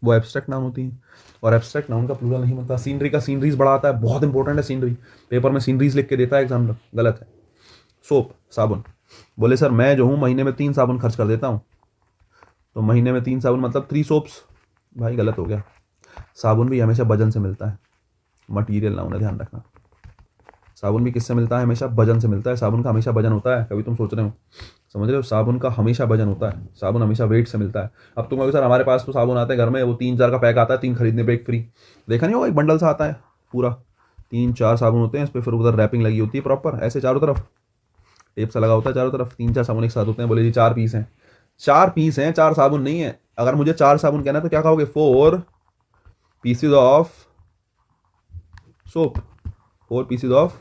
Speaker 1: वो एब्स्ट्रैक्ट नाउन होती है। और एब्स्ट्रैक्ट नाउन का प्लूरल नहीं बनता। सीनरी का सीनरीज बड़ा आता है, बहुत इंपॉर्टेंट है सीनरी। पेपर में सीनरीज लिख के देता है एग्जाम, गलत है। सोप, साबुन। बोले सर मैं जो हूँ महीने में 3 साबुन खर्च कर देता हूँ, तो महीने में 3 साबुन मतलब 3 सोप्स, भाई गलत हो गया। साबुन भी हमेशा वजन से मिलता है, मटीरियल नाउन है, ध्यान रखना। साबुन भी किससे मिलता है? हमेशा वजन से मिलता है। साबुन का हमेशा वजन होता है, कभी तुम सोच रहे हो, समझ रहे हो, साबुन का हमेशा वजन होता है, साबुन हमेशा वेट से मिलता है। अब तुम कहोगे सर हमारे पास तो साबुन आते हैं घर में, वो 3-4 का पैक आता है, 3 खरीदने पे 1 फ्री, देखा नहीं होगा, एक बंडल सा आता है पूरा, 3-4 साबुन होते हैं, इस पर फिर उधर रैपिंग लगी होती है प्रॉपर, ऐसे चारों तरफ टेप सा लगा होता है चारों तरफ, 3-4 साबुन एक साथ होते हैं। बोले जी 4 पीस हैं, 4 पीस हैं, 4 साबुन नहीं है। अगर मुझे 4 साबुन कहना है तो क्या कहोगे? 4 pieces of soap, 4 pieces of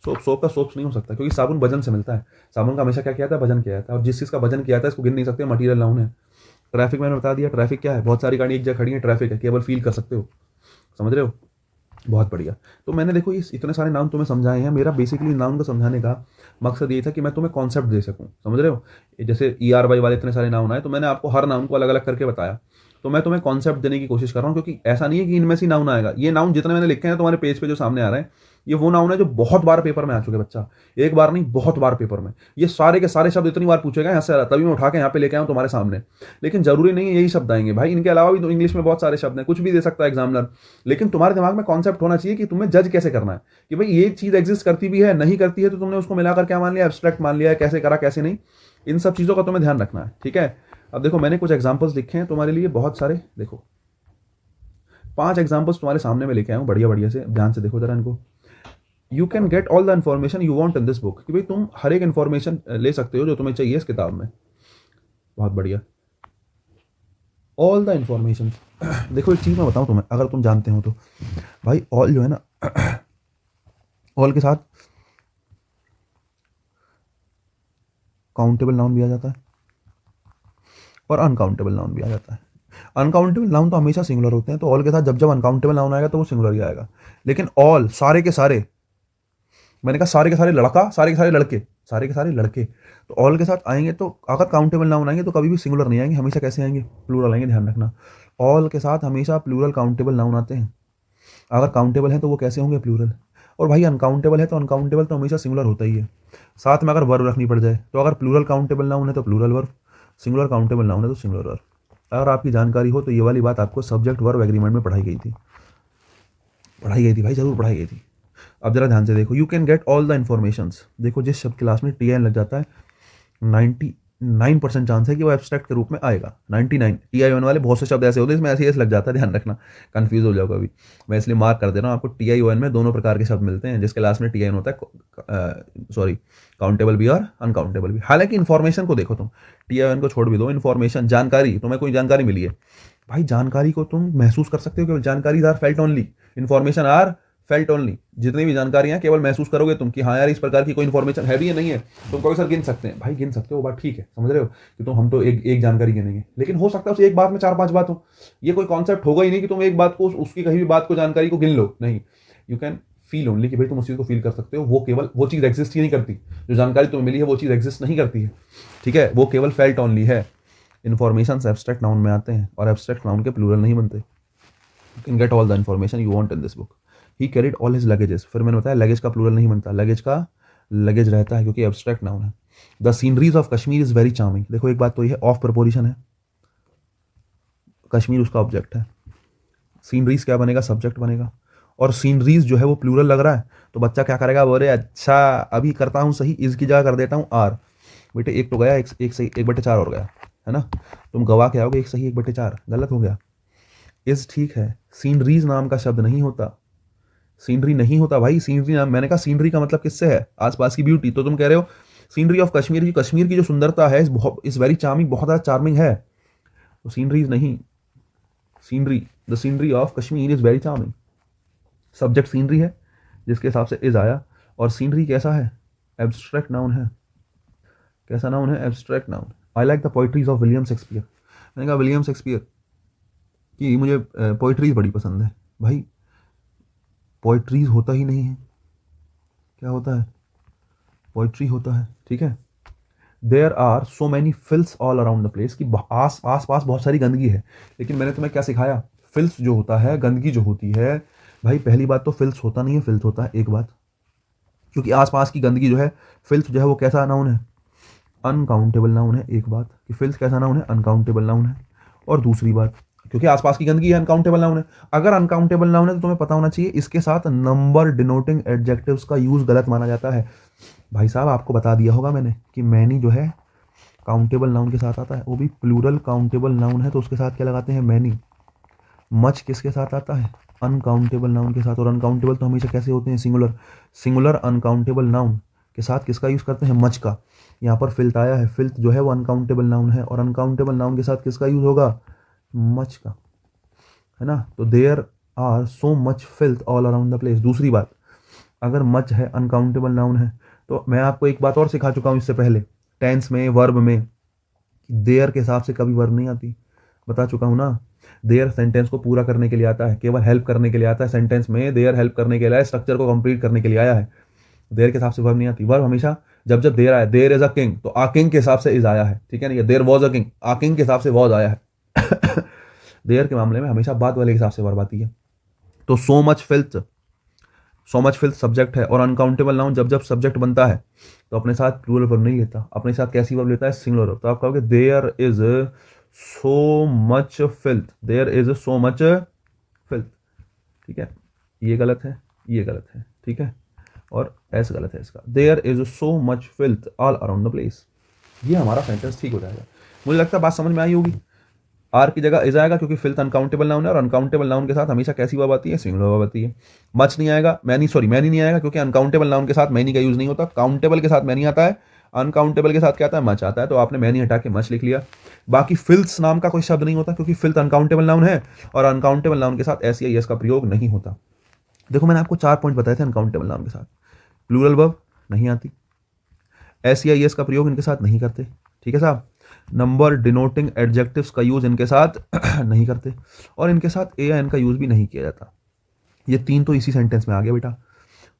Speaker 1: soap. Soap का सोप्स नहीं हो सकता, क्योंकि साबुन वजन से मिलता है। साबुन का हमेशा क्या किया था? वजन किया था। और जिस चीज़ का वजन किया था इसको गिन नहीं सकते, मटीरियल नाउन है। ट्रैफिक मैंने बता दिया, ट्रैफिक क्या है, बहुत सारी गाड़ी एक जगह खड़ी है, ट्रैफिक है, केवल फील कर सकते हो, समझ रहे हो। बहुत बढ़िया। तो मैंने देखो इस इतने सारे नाउन तुम्हें समझाए हैं। मेरा बेसिकली नाउन को समझाने का मकसद ये था कि मैं तुम्हें कॉन्सेप्ट दे सकूं, समझ रहे हो। जैसे ERY वाले इतने सारे नाउन आए तो मैंने आपको हर नाउन को अलग अलग करके बताया। तो मैं तुम्हें कॉन्सेप्ट देने की कोशिश कर रहा हूँ, क्योंकि ऐसा नहीं है कि इनमें से नाउन आएगा। ये नाउन जितने मैंने लिखे हैं तुम्हारे पेज पे जो सामने आ रहे हैं, ये वो नाउन है जो बहुत बार पेपर में आ चुके बच्चा, एक बार नहीं बहुत बार पेपर में। ये सारे के सारे शब्द इतनी बार पूछेगा यहाँ से, तभी मैं उठा के यहाँ पे लेके आया हूँ तुम्हारे सामने। लेकिन जरूरी नहीं है यही शब्द आएंगे भाई, इनके अलावा भी तो इंग्लिश में बहुत सारे शब्द हैं, कुछ भी दे सकता है एग्जामिनर। लेकिन तुम्हारे दिमाग में कॉन्सेप्ट होना चाहिए कि तुम्हें जज कैसे करना है, कि भाई ये चीज एग्जिस्ट करती भी है, नहीं करती है तो तुमने उसको मिलाकर क्या मान लिया, एब्स्ट्रैक्ट मान लिया है, कैसे करा कैसे नहीं, इन सब चीजों का तुम्हें ध्यान रखना है, ठीक है। अब देखो मैंने कुछ एग्जाम्पल्स लिखे हैं तुम्हारे लिए बहुत सारे, देखो 5 एग्जाम्पल्स तुम्हारे सामने में लेके आया हूँ, बढ़िया बढ़िया से, ध्यान से देखो जरा इनको। You can get all the information you want in this book, कि भाई तुम हर एक इन्फॉर्मेशन ले सकते हो जो तुम्हें चाहिए इस किताब में। बहुत बढ़िया। ऑल द इन्फॉर्मेशन देखो एक चीज़ मैं बताऊँ तुम्हें, अगर तुम जानते हो तो, भाई ऑल जो है ना ऑल के साथ काउंटेबल नाउन भी आ जाता है और अनकाउंटेबल नाउन भी आ जाता है। अनकाउंटेबल नाउन तो हमेशा सिंगुलर होते हैं, तो ऑल के साथ जब जब अनकाउंटेबल नाउन आएगा तो वो सिंगुलर ही आएगा। लेकिन ऑल सारे के सारे, मैंने कहा सारे के सारे लड़का, सारे के सारे लड़के, सारे के सारे लड़के, तो ऑल के साथ आएंगे तो अगर काउंटेबल नाउन आएंगे तो कभी भी सिंगुलर नहीं आएंगे, हमेशा कैसे आएंगे, प्लूरल आएंगे, ध्यान रखना। ऑल के साथ हमेशा प्लूरल काउंटेबल नाउन आते हैं। अगर काउंटेबल है तो वो कैसे होंगे, प्लूरल। और भाई अनकाउंटेबल है तो अनकाउंटेबल तो हमेशा सिंगुलर होता ही है। साथ में अगर वर्ब रखनी पड़ जाए तो अगर प्लूरल काउंटेबल नाउन है तो plural verb, singular countable noun है तो सिंगुलर वर्ब। अगर आपकी जानकारी हो तो ये वाली बात आपको सब्जेक्ट वर्ब एग्रीमेंट में पढ़ाई गई थी, भाई जरूर पढ़ाई गई थी। अब जरा ध्यान से देखो, you can get all the information. देखो जिस शब्द क्लास में TIN लग जाता है 99% चांस है कि वो एब्स्ट्रैक्ट के रूप में आएगा। 99 TIN वाले बहुत से शब्द ऐसे होते हैं इसमें ऐसे लग जाता है, ध्यान रखना, कंफ्यूज हो जाओगे अभी। मैं इसलिए मार्क कर दे रहा हूँ आपको, TIN में दोनों प्रकार के शब्द मिलते हैं, जिसके लास्ट में TIN होता है, सॉरी काउंटेबल भी और अनकाउंटेबल भी। हालांकि इन्फॉर्मेशन को देखो तुम, TIN को छोड़ भी दो, इन्फॉर्मेशन जानकारी, तुम्हें कोई जानकारी मिली है भाई, जानकारी को तुम महसूस कर सकते हो, केवल जानकारी are felt only, information are felt only. जितनी भी जानकारी है केवल महसूस करोगे तुम कि हाँ यार इस प्रकार की कोई इन्फॉर्मेशन है भी या नहीं है। तुम कहोगे सर गिन सकते हैं, भाई गिन सकते हो, बात ठीक है, समझ रहे हो कि तुम, हम तो एक जानकारी गिनेंगे, लेकिन हो सकता है उस एक बात में 4-5 बात हो। ये कोई कॉन्सेप्ट होगा ही नहीं कि तुम एक बात को, उसकी कहीं भी बात को, जानकारी को गिन लो, नहीं। यू कैन फील ओनली, कि भाई तुम उस चीज़ को फील कर सकते हो, वो केवल वो चीज़ एग्जिस्ट ही नहीं करती, जो जानकारी तुम्हें मिली है वो चीज़ एग्जिस्ट नहीं करती है, ठीक है, वो केवल फेल्ट ओनली है। इन्फॉर्मेशन एब्स्ट्रैक्ट नाउन में आते हैं और एब्स्ट्रैक्ट नाउन के प्लूरल नहीं बनते। You can get all the information you want in this book. He carried all his luggages, फिर मैंने बताया लगेज का प्लूरल नहीं बनता, लगेज का लगेज रहता है क्योंकि एब्स्ट्रैक्ट नाउन है। The sceneries of Kashmir is very charming, देखो एक बात तो ये है, ऑफ प्रपोजिशन है, कश्मीर उसका ऑब्जेक्ट है, सीनरीज क्या बनेगा, सब्जेक्ट बनेगा, और सीनरीज जो है वो प्लूरल लग रहा है, तो बच्चा क्या करेगा, बोले अच्छा अभी करता हूँ सही, इस की जगह कर देता हूँ आर। बेटे एक तो गया, एक सही, 1/4 और गया, है ना, तुम गवा के आओगे, एक सही 1/4 गलत हो गया। इस ठीक है, सीनरीज नाम का शब्द नहीं होता, सीनरी नहीं होता भाई, सीनरी नाम, मैंने कहा सीनरी का मतलब किससे है, आसपास की ब्यूटी, तो तुम कह रहे हो सीनरी ऑफ कश्मीर, कश्मीर की जो सुंदरता है इस वेरी चार्मिंग, बहुत ज़्यादा चार्मिंग है, तो सीनरीज नहीं, scenery, the scenery of Kashmir is very charming, subject scenery है जिसके हिसाब से इज आया, और सीनरी कैसा है, एब्स्ट्रैक्ट नाउन है, कैसा नाउन है, abstract noun. I like the poetries of William Shakespeare, मैंने कहा विलियम शेक्सपियर की मुझे पोइट्रीज बड़ी पसंद है। भाई पोइट्रीज होता ही नहीं है, क्या होता है, पोइट्री होता है, ठीक है। There are so many fills all around the place, कि आस पास बहुत सारी गंदगी है, लेकिन मैंने तुम्हें क्या सिखाया, फिल्स जो होता है, गंदगी जो होती है, भाई पहली बात तो फिल्स होता नहीं है, फिल्स होता है एक बात, क्योंकि आसपास की गंदगी जो है, फिल्स जो है वो कैसा नाउन है, अनकाउंटेबल नाउन है, एक बात कि फिल्स कैसा नाउन है, अनकाउंटेबल नाउन है। और दूसरी बात, क्योंकि आसपास की गंदगी है, अनकाउंटेबल नाउन है। अगर अनकाउंटेबल नाउन है तो तुम्हें पता होना चाहिए इसके साथ नंबर डिनोटिंग एडजेक्टिव्स का यूज गलत माना जाता है। भाई साहब आपको बता दिया होगा मैंने कि मैनी जो है काउंटेबल नाउन के साथ आता है, वो भी प्लूरल काउंटेबल नाउन है, तो उसके साथ क्या लगाते हैं, मैनी। मच किसके साथ आता है, अनकाउंटेबल नाउन के साथ, और अनकाउंटेबल तो हमेशा कैसे होते हैं, सिंगुलर, सिंगुलर अनकाउंटेबल नाउन के साथ किसका यूज़ करते हैं, मच का। यहाँ पर फिल्थ आया है, फिल्थ जो है वो अनकाउंटेबल नाउन है, और अनकाउंटेबल नाउन के साथ किसका यूज़ होगा, मच का, है ना। तो there are so much filth all around the place. दूसरी बात, अगर मच है, अनकाउंटेबल नाउन है, तो मैं आपको एक बात और सिखा चुका हूँ इससे पहले, टेंस में, वर्ब में, देयर के हिसाब से कभी वर्ब नहीं आती, बता चुका हूँ ना। देयर सेंटेंस को पूरा करने के लिए आता है, केवल हेल्प करने के लिए आता है। सेंटेंस में देयर हेल्प करने के लिए, स्ट्रक्चर को कंप्लीट करने के लिए आया है। देयर के हिसाब से वर्ब नहीं आती। वर्ब हमेशा जब जब देयर आया, देयर इज अ किंग, तो आ किंग के हिसाब से इज आया है, ठीक है ना। There was a king, a king के हिसाब से वॉज आया है। देयर के मामले में हमेशा बाद वाले के हिसाब से वर्ब आती है। तो सो मच फिल्थ सब्जेक्ट है, और अनकाउंटेबल नाउन जब जब सब्जेक्ट बनता है तो अपने साथ प्लूरल वर्ब नहीं लेता, अपने साथ कैसी वर्ब लेता है, सिंगुलर वर्ब। तो आप कहोगे there is so much filth, there is so much filth, ठीक है। ये गलत है, ये गलत है, ठीक है, और ऐसा गलत है इसका। There is so much filth all around the place, ये हमारा सेंटेंस ठीक हो जाएगा। मुझे लगता है बात समझ में आई होगी। आर की जगह इज आएगा क्योंकि फिल्थ अनकाउंटेबल नाउन है, और अनकाउंटेबल नाउन के साथ हमेशा कैसी वर्ब आती है, सिंगुलर वर्ब आती है। मच नहीं आएगा, मैनी नहीं आएगा क्योंकि अनकाउंटेबल नाउन के साथ मैनी का यूज नहीं होता। काउंटेबल के साथ मैनी आता है, अनकाउंटेबल के साथ क्या आता है, मच आता है। तो आपने मैनी हटा के मच लिख लिया। बाकी फिल्थ नाम का कोई शब्द नहीं होता क्योंकि फिल्थ अनकाउंटेबल नाउन है, और अनकाउंटेबल नाउन के साथ एस या एस का प्रयोग नहीं होता। देखो मैंने आपको 4 पॉइंट बताए थे अनकाउंटेबल नाउन के साथ। प्लूरल वर्ब नहीं आती, एस या एस का प्रयोग इनके साथ नहीं करते, ठीक है साहब। नंबर डिनोटिंग एडजेक्टिव्स का यूज इनके साथ नहीं करते, और इनके साथ ए या एन का यूज भी नहीं किया जाता। ये 3 तो इसी सेंटेंस में आ गया बेटा।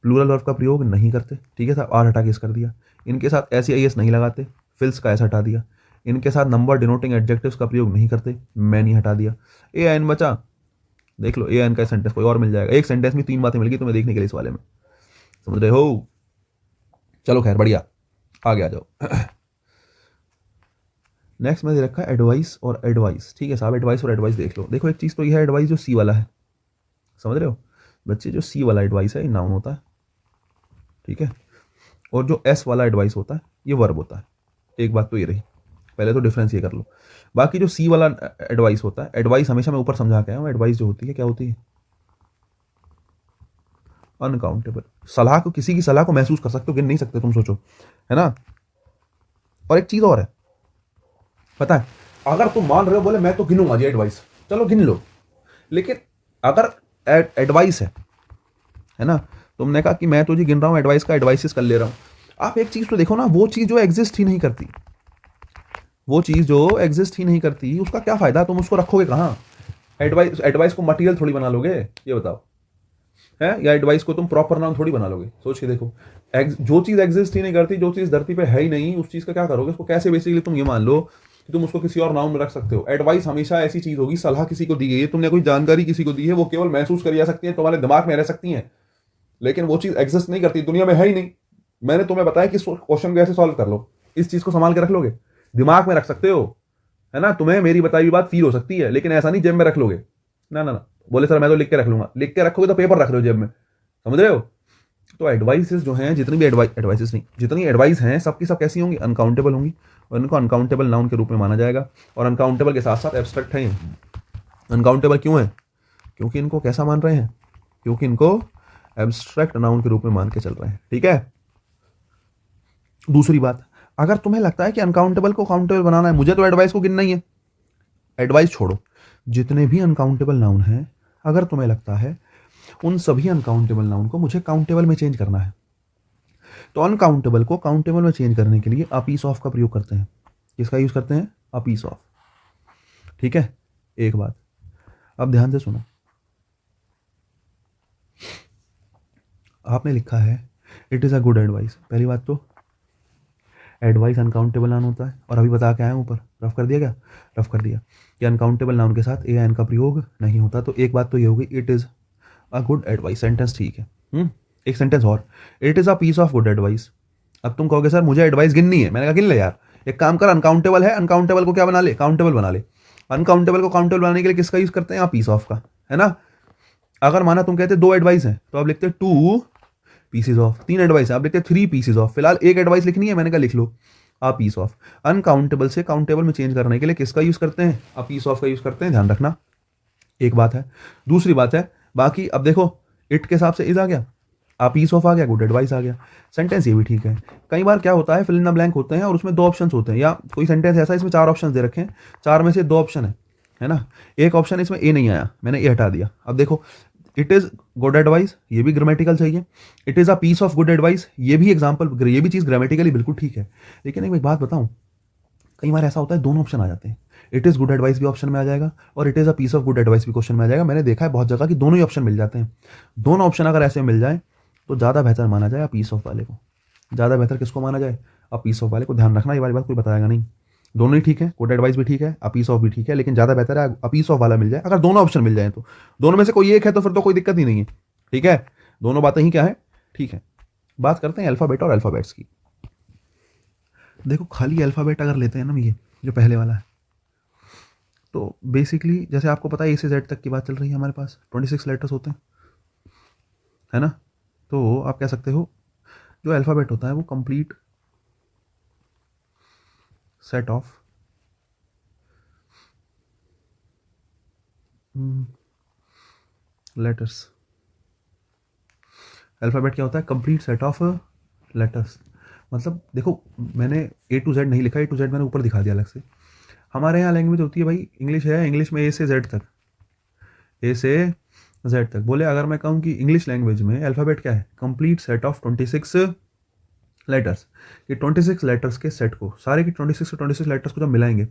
Speaker 1: प्लूरल वर्ब का प्रयोग नहीं करते, ठीक है साहब, आर हटा के एस कर दिया। इनके साथ एस या एस नहीं लगाते, फिल्स का एस हटा दिया। इनके साथ नंबर डिनोटिंग एडजेक्टिव्स का प्रयोग नहीं करते, मैनी हटा दिया। ए या एन बचा, देख लो ए या एन का सेंटेंस कोई और मिल जाएगा। एक सेंटेंस में 3 बातें मिल गई तुम्हें देखने के लिए इस वाले में, समझ रहे हो। चलो खैर बढ़िया, आगे आ जाओ। नेक्स्ट में दे रखा है एडवाइस और एडवाइस, ठीक है साहब। एडवाइस और एडवाइस देख लो। देखो एक चीज़ तो यह है एडवाइस जो सी वाला है, समझ रहे हो बच्चे, जो सी वाला एडवाइस है ये नाउन होता है, ठीक है, और जो एस वाला एडवाइस होता है ये वर्ब होता है। एक बात तो ये रही, पहले तो डिफरेंस ये कर लो। बाकी जो सी वाला एडवाइस होता है, एडवाइस हमेशा मैं ऊपर समझा के आया हूँ, एडवाइस जो होती है क्या होती है, अनकाउंटेबल। सलाह को, किसी की सलाह को महसूस कर सकते हो, गिन नहीं सकते, तुम सोचो, है ना। और एक चीज़ और है, पता है, अगर तुम मान रहे हो बोले मैं तो गिनूंगा जी एडवाइस, चलो गिन लो, लेकिन अगर एडवाइस है ना, तुमने कहा कि मैं तो जी गिन रहा हूं, एडवाइस का एडवाइसेस कर ले रहा हूं, आप एक चीज तो देखो ना, वो चीज जो एग्जिस्ट ही नहीं करती, वो चीज जो एग्जिस्ट ही नहीं करती, उसका क्या फायदा, तुम उसको रखोगे कहां। एडवाइस को मटेरियल थोड़ी बना लोगे, ये बताओ, है, या एडवाइस को तुम प्रॉपर नाउन थोड़ी बना लोगे, सोच के देखो। जो चीज एग्जिस्ट ही नहीं करती, जो चीज धरती पे है ही नहीं, उस चीज का क्या करोगे, उसको कैसे बेसिकली तुम ये मान लो कि तुम उसको किसी और नाउन में रख सकते हो। एडवाइस हमेशा ऐसी चीज होगी, सलाह किसी को दी गई है, तुमने कोई जानकारी किसी को दी है, वो केवल महसूस करी जा सकती है, तुम्हारे दिमाग में रह सकती है, लेकिन वो चीज एग्जिस्ट नहीं करती, दुनिया में है ही नहीं। मैंने तुम्हें बताया कि क्वेश्चन को ऐसे सॉल्व कर लो, इस चीज को संभाल के रख लोगे, दिमाग में रख सकते हो, है ना। तुम्हें मेरी बताई हुई बात फील हो सकती है, लेकिन ऐसा नहीं जेब में रख लोगे, ना ना ना। बोले सर मैं तो लिख के रख लूंगा, लिख के रखोगे तो पेपर रख रहे हो जेब में, समझ रहे हो। तो एडवाइसेस जो हैं, जितनी भी एडवाइसेस नहीं, जितनी एडवाइस हैं सबकी सब कैसी होंगी, अनकाउंटेबल होंगी, और इनको अनकाउंटेबल नाउन के रूप में माना जाएगा। और अनकाउंटेबल के साथ साथ एब्स्ट्रैक्ट हैं। अनकाउंटेबल क्यों है, क्योंकि इनको कैसा मान रहे हैं, क्योंकि इनको एब्स्ट्रैक्ट नाउन के रूप में मान के चल रहे हैं, ठीक है। दूसरी बात, अगर तुम्हें लगता है कि अनकाउंटेबल को काउंटेबल बनाना है, मुझे तो एडवाइस को गिनना ही है, एडवाइस छोड़ो, जितने भी अनकाउंटेबल नाउन हैं, अगर तुम्हें लगता है उन सभी अनकाउंटेबल नाउन को मुझे काउंटेबल में चेंज करना है, तो अनकाउंटेबल को काउंटेबल में चेंज करने के लिए अ पीस ऑफ का प्रयोग करते हैं। किसका यूज करते हैं, अ पीस ऑफ, ठीक है। एक बात अब ध्यान से सुनो, आपने लिखा है it is a good advice, पहली बात तो एडवाइस अनकाउंटेबल नाउन होता है, और अभी बता के आया ऊपर, रफ कर दिया क्या, रफ कर दिया कि अनकाउंटेबल नाउन के साथ ए एन का प्रयोग नहीं होता। तो एक बात तो ये होगी, it is a good advice, sentence ठीक है। एक सेंटेंस और, it is a piece of good advice. अब तुम कहोगे सर मुझे एडवाइस गिननी है, मैंने कहा गिन ले यार, एक काम कर, अनकाउंटेबल है, अनकाउंटेबल को क्या बना ले, काउंटेबल बना ले। अनकाउंटेबल को काउंटेबल बनाने के लिए किसका यूज करते हैं, आप पीस ऑफ का, है ना। अगर माना तुम कहते 2 एडवाइस हैं, तो आप लिखते 2 पीसेज ऑफ। 3 एडवाइस है, आप लिखते 3 पीसेज ऑफ। फिलहाल एक एडवाइस लिखनी है, मैंने कहा लिख लो, आ पीस ऑफ। अनकाउंटेबल से काउंटेबल में चेंज करने के लिए किसका यूज करते हैं, आ पीस ऑफ का यूज करते हैं, ध्यान रखना। एक बात है। दूसरी बात है, बाकी अब देखो, इट के हिसाब से इज आ गया, आ पीस ऑफ आ गया, गुड एडवाइस आ गया, सेंटेंस ये भी ठीक है। कई बार क्या होता है, फिल इन द ब्लैंक होते हैं और उसमें 2 ऑप्शंस होते हैं, या कोई सेंटेंस ऐसा इसमें 4 ऑप्शन दे रखे हैं, 4 में से 2 ऑप्शन है ना। एक ऑप्शन इसमें ए नहीं आया, मैंने ए हटा दिया। अब देखो, इट इज गुड एडवाइस, ये भी ग्रामेटिकल चाहिए, it is a piece of good advice, ये भी एग्जाम्पल, ये भी चीज़ ग्रामेटिकली बिल्कुल ठीक है। लेकिन एक बात बताऊं, कई बार ऐसा होता है दोनों ऑप्शन आ जाते हैं, इट इज़ गुड एडवाइस भी ऑप्शन में आ जाएगा और it is a piece of good advice भी क्वेश्चन में आ जाएगा। मैंने देखा है बहुत जगह कि दोनों ही ऑप्शन मिल जाते हैं। दोनों ऑप्शन अगर ऐसे मिल जाए तो ज़्यादा बेहतर माना जाए पीस ऑफ वाले को। ज़्यादा बेहतर किसको माना जाए? अब पीस ऑफ वाले को। ध्यान रखना, ये वाली बात कोई बताएगा नहीं, दोनों ही ठीक है, गुड एडवाइस भी ठीक है, अ पीस ऑफ भी ठीक है, लेकिन ज़्यादा बेहतर है अ पीस ऑफ वाला मिल जाए। अगर दोनों ऑप्शन मिल जाए तो दोनों में से कोई एक है तो फिर तो कोई दिक्कत ही नहीं है, ठीक है, दोनों बातें ही क्या है, ठीक है। बात करते हैं अल्फ़ाबेट और अल्फ़ाबेट्स की। देखो खाली अल्फ़ाबेट अगर लेते हैं ना, ये जो पहले वाला है, तो बेसिकली जैसे आपको पता है ए से जेड तक की बात चल रही है, हमारे पास 26 लेटर्स होते हैं, है ना। तो आप कह सकते हो जो अल्फ़ाबेट होता है वो complete set of letters. Alphabet क्या होता है? Complete set of letters. मतलब देखो मैंने ए टू जेड नहीं लिखा, ए टू जेड मैंने ऊपर दिखा दिया अलग से। हमारे यहाँ लैंग्वेज होती है भाई, इंग्लिश है, इंग्लिश में ए से जेड तक, ए से जेड तक। बोले अगर मैं कहूँ कि इंग्लिश लैंग्वेज में अल्फ़ाबेट क्या है? Complete set of 26 letters. ये 26 लेटर्स के सेट को, सारे की 26 के 26 लेटर्स को जब मिलाएंगे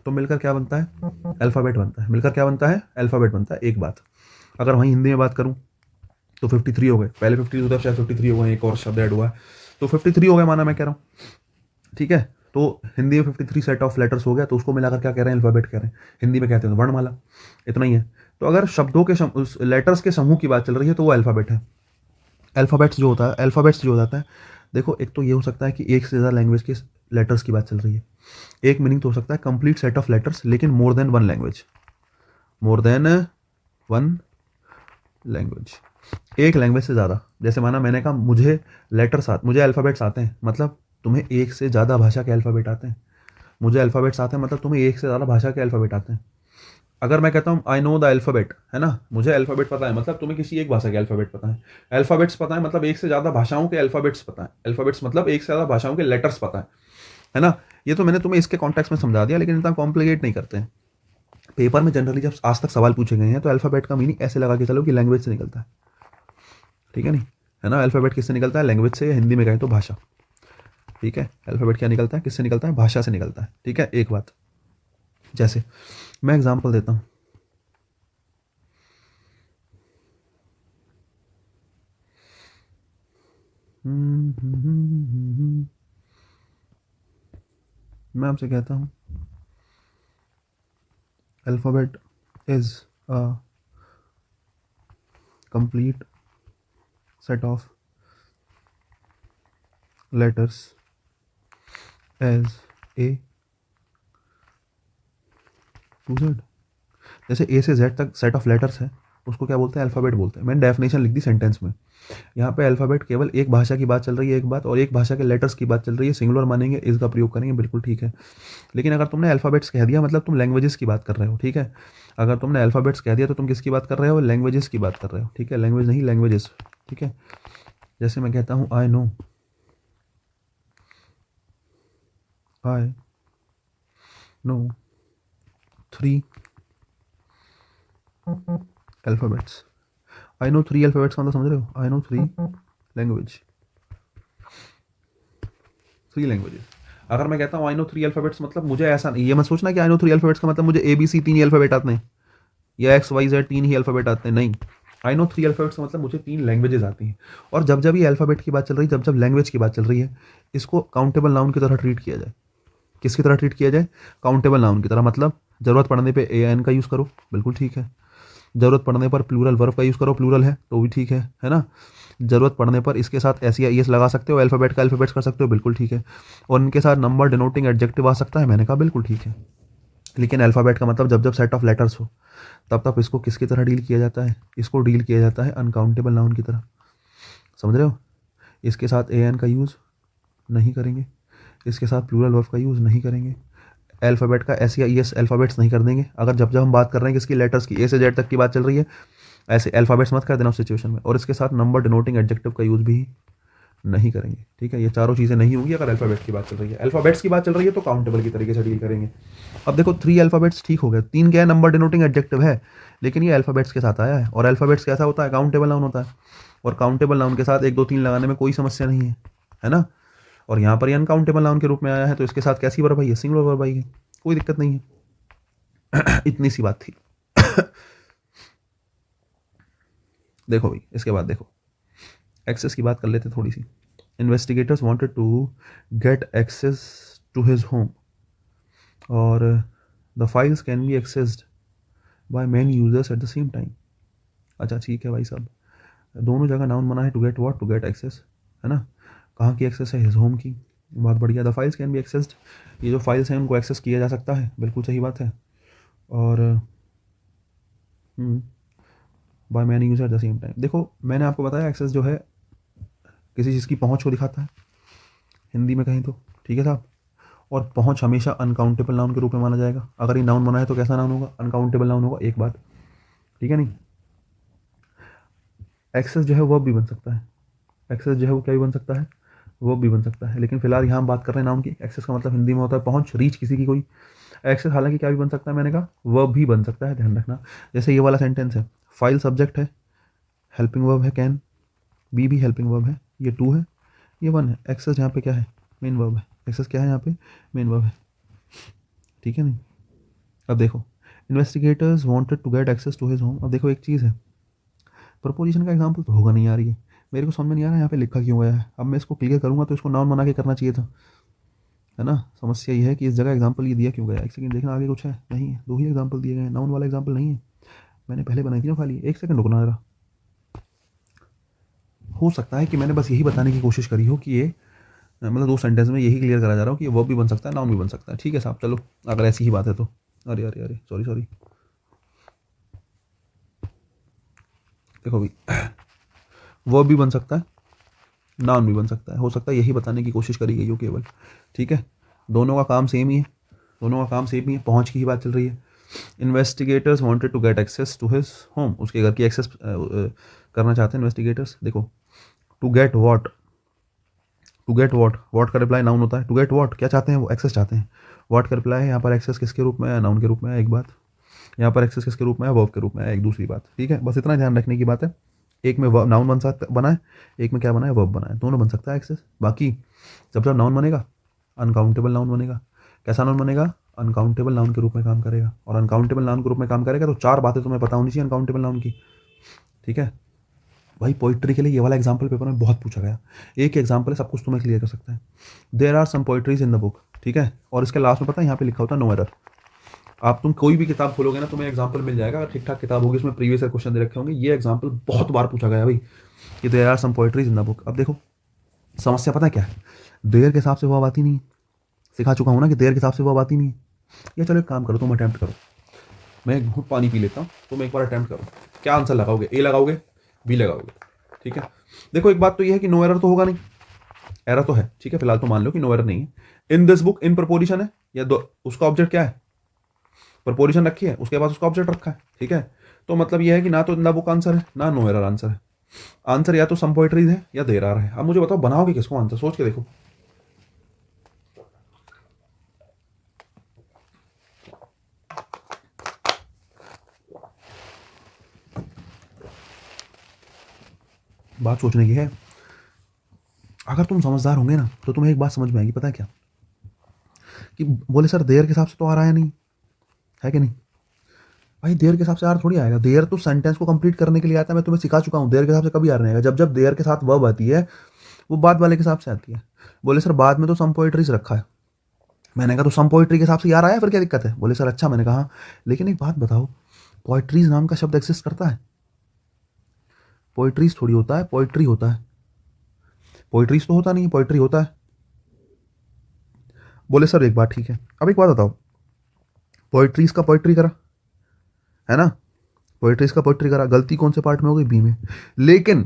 Speaker 1: तो मिलकर क्या बनता है? अल्फ़ाबेट बनता है। मिलकर क्या बनता है? अल्फ़ाबेट बनता है। एक बात, अगर वहीं हिंदी में बात करूँ तो 53 हो गए, पहले 52 था, शायद 53 हो गए, एक और शब्द ऐड हुआ है तो 53 हो गए माना, मैं कह रहा हूँ, ठीक है। तो हिंदी में 53 सेट ऑफ लेटर्स हो गया, तो उसको मिलाकर क्या कह रहे हैं? अल्फ़ाबेट कह रहे हैं। हिंदी में कहते हैं वर्णमाला, इतना ही है। तो अगर शब्दों के लेटर्स के समूह की बात चल रही है तो वो अल्फ़ाबेट है। अल्फ़ाबेट्स जो होता है, अल्फ़ाबेट्स जो होता है, देखो एक तो ये हो सकता है कि एक से ज़्यादा लैंग्वेज के लेटर्स की बात चल रही है। एक मीनिंग तो हो सकता है कंप्लीट सेट ऑफ लेटर्स, लेकिन more than one language, more than one language, एक लैंग्वेज से ज़्यादा। जैसे माना मैंने कहा मुझे लेटर्स आते, मुझे अल्फ़ाबेट्स आते हैं, मतलब तुम्हें एक से ज़्यादा भाषा के अल्फ़ाबेट आते हैं। मुझे अल्फ़ाबेट्स आते हैं मतलब तुम्हें एक से ज़्यादा भाषा के अल्फ़ाबेट आते हैं। अगर मैं कहता हूँ आई नो द अल्फ़ाबेट, है ना, मुझे अल्फ़ाबेट पता है, मतलब तुम्हें किसी एक भाषा के अल्फ़ाबेट पता है। अल्फ़ाबेट्स पता है मतलब एक से ज़्यादा भाषाओं के अल्फ़ाबेट्स पता है। अल्फ़ाबेट्स मतलब एक से ज़्यादा भाषाओं के लेटर्स पता है ना। ये तो मैंने तुम्हें इसके कॉन्टेक्स्ट में समझा दिया, लेकिन इतना कॉम्प्लिकेट नहीं करते हैं। पेपर में जनरली जब आज तक सवाल पूछे गए हैं तो अल्फ़ाबेट का मीनिंग ऐसे लगा के चलो कि लैंग्वेज से निकलता है, ठीक है नहीं, है ना। अल्फ़ाबेट किससे निकलता है? लैंग्वेज से, या हिंदी में कहें तो भाषा, ठीक है। अल्फ़ाबेट क्या निकलता है? किससे निकलता है? भाषा से निकलता है, ठीक है। एक बात, जैसे मैं एग्जांपल देता हूँ, मैं आपसे कहता हूँ alphabet is a complete set of letters as A to Z. जैसे ए से जेड तक सेट ऑफ लेटर्स है, उसको क्या बोलते हैं? अल्फ़ाबेट बोलते हैं। मैंने डेफिनेशन लिख दी सेंटेंस में। यहाँ पे अल्फ़ाबेट केवल एक भाषा की बात चल रही है, एक बात, और एक भाषा के लेटर्स की बात चल रही है, सिंगुलर मानेंगे, इसका प्रयोग करेंगे, बिल्कुल ठीक है। लेकिन अगर तुमने अल्फ़ाबेट्स कह दिया मतलब तुम लैंग्वेजेस की बात कर रहे हो, ठीक है। अगर तुमने अल्फ़ाबेट्स कह दिया तो तुम किसकी बात कर रहे हो? लैंग्वेजेस की बात कर रहे हो, ठीक है। लैंग्वेज नहीं, लैंग्वेजेस, ठीक है। जैसे मैं कहता हूँ I know 3 alphabets. I know 3 alphabets का मतलब समझ रहे हो? I know 3 language, 3 languages. अगर मैं कहता हूँ आई नो 3 अल्फ़ाबेट्स, मतलब मुझे ऐसा नहीं, ये मत सोचना कि आई नो 3 अल्फ़ाबेट्स का मतलब मुझे ABC 3 ही अल्फ़ाबेट आते हैं, या XYZ 3 ही अल्फ़ाबेट आते हैं, नहीं। आई नो 3 अल्फ़ाबेट्स का मतलब मुझे 3 लैंग्वेजेस आती हैं। और जब जब ये अल्फ़ाबेट की बात चल रही है, जब जब लैंग्वेज की बात चल रही है, इसको काउंटेबल नाउन की तरह ट्रीट किया जाए। किसकी तरह ट्रीट किया जाए? काउंटेबल नाउन की तरह। मतलब ज़रूरत पड़ने पे AN का यूज़ करो, बिल्कुल ठीक है। ज़रूरत पड़ने पर प्लूरल वर्ब का यूज़ करो, प्लूरल है तो भी ठीक है ना। ज़रूरत पड़ने पर इसके साथ एस या ES लगा सकते हो, अल्फ़ाबेट का अल्फ़ाबेट्स कर सकते हो, बिल्कुल ठीक है। और इनके साथ नंबर डिनोटिंग एडजेक्टिव आ सकता है, मैंने कहा बिल्कुल ठीक है। लेकिन अल्फ़ाबेट का मतलब जब जब सेट ऑफ लेटर्स हो तब तब इसको किसकी तरह डील किया जाता है? इसको डील किया जाता है अनकाउंटेबल नाउन की तरह, समझ रहे हो। इसके साथ AN का यूज़ नहीं करेंगे, इसके साथ प्लूरल वर्ब का यूज़ नहीं करेंगे, अल्फ़ाबेट का S या ES अल्फ़ाबेट्स नहीं कर देंगे। अगर जब जब हम बात कर रहे हैं किसकी? लेटर्स की, A से Z तक की बात चल रही है, ऐसे अल्फ़ाबेट्स मत कर देना उस सिचुएशन में। और इसके साथ नंबर डिनोटिंग एडजेक्टिव का यूज़ भी नहीं करेंगे, ठीक है। ये चारों चीज़ें नहीं होंगी अगर अल्फ़ाबेट की बात चल रही है। अल्फ़ाबेट्स की बात चल रही है तो काउंटेबल की तरीके से डील करेंगे। अब देखो 3 अल्फ़ाबेट्स ठीक हो गए, 3 क्या है? नंबर डिनोटिंग एडजेक्टिव है, लेकिन ये अल्फ़ाबेट्स के साथ आया है। और अल्फ़ाबेट्स कैसा होता है? काउंटेबल नाउन होता है। और काउंटेबल नाउन के साथ 1 2 3 लगाने में कोई समस्या नहीं है, है ना। और यहाँ पर ये अनकाउंटेबल नाउन के रूप में आया है, तो इसके साथ कैसी वर्ब आई है? सिंगुलर वर्ब आई है, कोई दिक्कत नहीं है। इतनी सी बात थी। देखो भाई, इसके बाद देखो एक्सेस की बात कर लेते थोड़ी सी। Investigators wanted to get access to his home और the files can be accessed by many users at the same time. अच्छा ठीक है भाई साहब, दोनों जगह नाउन बना है, to get what? To get access, है ना। कहाँ की एक्सेस है? हिज होम की। बहुत बढ़िया। The files can be accessed, ये जो फाइल्स हैं उनको एक्सेस किया जा सकता है, बिल्कुल सही बात है। और by many user eight the same time. देखो मैंने आपको बताया एक्सेस जो है किसी चीज़ की पहुंच को दिखाता है हिंदी में कहीं तो, ठीक है साहब। और पहुंच हमेशा अनकाउंटेबल नाउन के रूप में माना जाएगा। अगर ये नाउन बना है तो कैसा नाउन होगा? अनकाउंटेबल नाउन होगा। एक बात, ठीक है नहीं। एक्सेस जो है वर्ब भी बन सकता है, एक्सेस जो है वो क्या भी बन सकता है? वर्ब भी बन सकता है। लेकिन फिलहाल यहाँ हम बात कर रहे हैं नाउन की। एक्सेस का मतलब हिंदी में होता है पहुंच, रीच किसी की कोई। एक्सेस हालांकि क्या भी बन सकता है, मैंने कहा वर्ब भी बन सकता है, ध्यान रखना। जैसे ये वाला सेंटेंस है, फाइल सब्जेक्ट है, हेल्पिंग वर्ब है कैन, बी भी हेल्पिंग वर्ब है, ये टू है, ये वन है। एक्सेस यहाँ पे क्या है? मेन वर्ब है। एक्सेस क्या है यहाँ पे? मेन वर्ब है, ठीक है नहीं। अब देखो investigators wanted to get access to his home. अब देखो एक चीज़ है, प्रपोजिशन का एग्जाम्पल तो होगा नहीं यार, ये मेरे को समझ में नहीं आ रहा है यहाँ पे लिखा क्यों गया है। अब मैं इसको क्लियर करूँगा तो इसको नाउन बना के करना चाहिए था, है ना। समस्या ये है कि इस जगह एग्जाम्पल ये दिया क्यों गया। एक सेकंड देखना आगे कुछ है? नहीं है, दो ही एग्जाम्पल दिए गए हैं, नाउन वाला एग्जाम्पल नहीं है। मैंने पहले बनाई थी ना खाली। एक सेकंड रुकना जरा। हो सकता है कि मैंने बस यही बताने की कोशिश करी हो कि ये मतलब दो सेंटेंस में यही क्लियर करा जा रहा हो कि ये वर्ब भी बन सकता है, नाउन भी बन सकता है। ठीक है साहब, चलो अगर ऐसी ही बात है तो। अरे अरे अरे सॉरी सॉरी, देखो भाई वर्ब भी बन सकता है, नाउन भी बन सकता है। हो सकता है यही बताने की कोशिश करी गई हो केवल, ठीक है। दोनों का काम सेम ही है, दोनों का काम सेम ही है, पहुंच की ही बात चल रही है। Investigators wanted to get access to his home, उसके घर की एक्सेस करना चाहते हैं इन्वेस्टिगेटर्स। देखो to get what? To get what? What का रिप्लाई नाउन होता है। टू गेट व्हाट क्या चाहते हैं? वो एक्सेस चाहते हैं। व्हाट का रिप्लाई है यहाँ पर एक्सेस किसके रूप में है? नाउन के रूप में है, एक बात। यहाँ पर एक्सेस किसके रूप में है? वर्ब के रूप में है, एक दूसरी बात। ठीक है, बस इतना ध्यान रखने की बात है। एक में नाउन बन सकता बना है, एक में क्या बना है? वर्ब बना है। दोनों बन सकता है एक्सेस। बाकी जब जब नाउन बनेगा अनकाउंटेबल नाउन बनेगा। कैसा नाउन बनेगा? अनकाउंटेबल नाउन के रूप में काम करेगा। और अनकाउंटेबल नाउन के रूप में काम करेगा तो चार बातें तुम्हें पता होनी चाहिए अनकाउंटेबल नाउन की, ठीक है भाई। पोइट्री के लिए ये वाला एग्जाम्पल पेपर में बहुत पूछा गया। एक एग्जाम्पल है, सब कुछ तुम्हें क्लियर कर सकता है। There are some poetries in the book, ठीक है। और इसके लास्ट में पता है यहाँ पे लिखा होता है नो एरर। आप तुम कोई भी किताब खोलोगे ना, तुम्हें एग्जाम्पल मिल जाएगा। अगर ठीक ठाक किताब होगी, उसमें प्रीवियस ईयर क्वेश्चन दे रखे होंगे। ये एग्जाम्पल बहुत बार पूछा गया भाई कि there are some poetries in the book. अब देखो समस्या पता है क्या है? देयर के हिसाब से वो आती नहीं है। सिखा चुका हूँ ना कि देयर के हिसाब से वो आती नहीं है। या चलो एक काम करो, तुम अटैम्प्ट करो। मैं एक घूंट पानी पी लेता हूँ, तुम एक बार अटैम्प्ट करो। क्या आंसर लगाओगे? ए लगाओगे, बी लगाओगे? ठीक है, देखो एक बात तो ये है कि नो एरर तो होगा नहीं, एरर तो है, ठीक है। फिलहाल तो मान लो कि नो एरर नहीं है। इन दिस बुक, इन प्रपोजिशन है या उसका ऑब्जेक्ट क्या है? प्रपोजिशन रखी है, उसके बाद उसका ऑब्जेक्ट रखा है, ठीक है। तो मतलब ये है कि ना तो इन द बुक आंसर है, ना नो एरर आंसर है। आंसर या तो सम पोएट्रीज है या देयर आर है। अब मुझे बताओ बनाओगे किसको आंसर? सोच के देखो। बात सोचने की है। अगर तुम समझदार होंगे ना तो तुम्हें एक बात समझ में आएगी, पता है क्या? कि बोले सर देयर के हिसाब से तो आ रहा है नहीं, है कि नहीं भाई? देयर के हिसाब से आर थोड़ी आएगा। देयर तो सेंटेंस को कंप्लीट करने के लिए आता है, मैं तुम्हें सिखा चुका हूँ। देयर के हिसाब से कभी आर नहीं आएगा। जब जब देयर के साथ वर्ब आती है वो बाद वाले के हिसाब से आती है। बोले सर बाद में तो सम पोएट्रीज रखा है। मैंने कहा तो सम पोएट्री के हिसाब से यार आया, फिर क्या दिक्कत है? बोले सर अच्छा। मैंने कहा लेकिन एक बात बताओ, पोएट्रीज नाम का शब्द एग्जिस्ट करता है? पोएट्रीज थोड़ी होता है, पोएट्री होता है। पोएट्रीज तो होता नहीं है, पोएट्री होता है। बोले सर एक बात ठीक है, अब एक बात बताओ, पोएट्रीज का पोएट्री करा है ना, पोएट्रीज का पोएट्री करा, गलती कौन से पार्ट में हो गई? बी में। लेकिन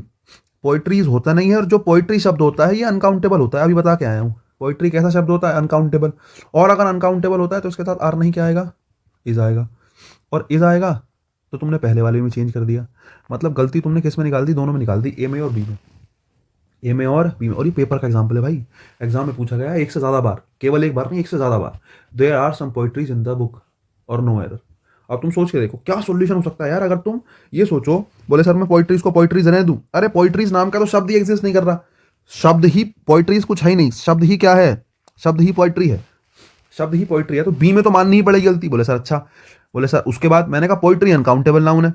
Speaker 1: पोएट्रीज होता नहीं है, और जो पोएट्री शब्द होता है ये अनकाउंटेबल होता है। अभी बता के आया हूँ, पोएट्री कैसा शब्द होता है? अनकाउंटेबल। और अगर अनकाउंटेबल होता है तो उसके साथ आर नहीं क्या आएगा? इज आएगा। और इज आएगा तो तुमने पहले वाले में चेंज कर दिया। मतलब गलती तुमने किस में निकाल दी? दोनों में निकाल दी, ए में और बी में। ए में और बी में। और ये पेपर का एग्जाम्पल है भाई, एग्जाम में पूछा गया एक से ज़्यादा बार, केवल एक बार नहीं, एक से ज़्यादा बार। There are some poetries in the book और नो एरर। अब तुम सोच के देखो क्या सॉल्यूशन हो सकता है यार। अगर तुम ये सोचो, बोले सर मैं पोएट्रीज को पोएट्रीज रहने दूं, अरे पोएट्रीज नाम का तो शब्द ही एग्जिस्ट नहीं कर रहा। शब्द ही पोइट्री, कुछ है ही नहीं, शब्द ही क्या है, शब्द ही पोइट्री है, शब्द ही पोइट्री है। तो बी में तो माननी ही पड़ेगी गलती। बोले सर अच्छा, बोले सर उसके बाद मैंने कहा पोइट्री अनकाउंटेबल नाउन है,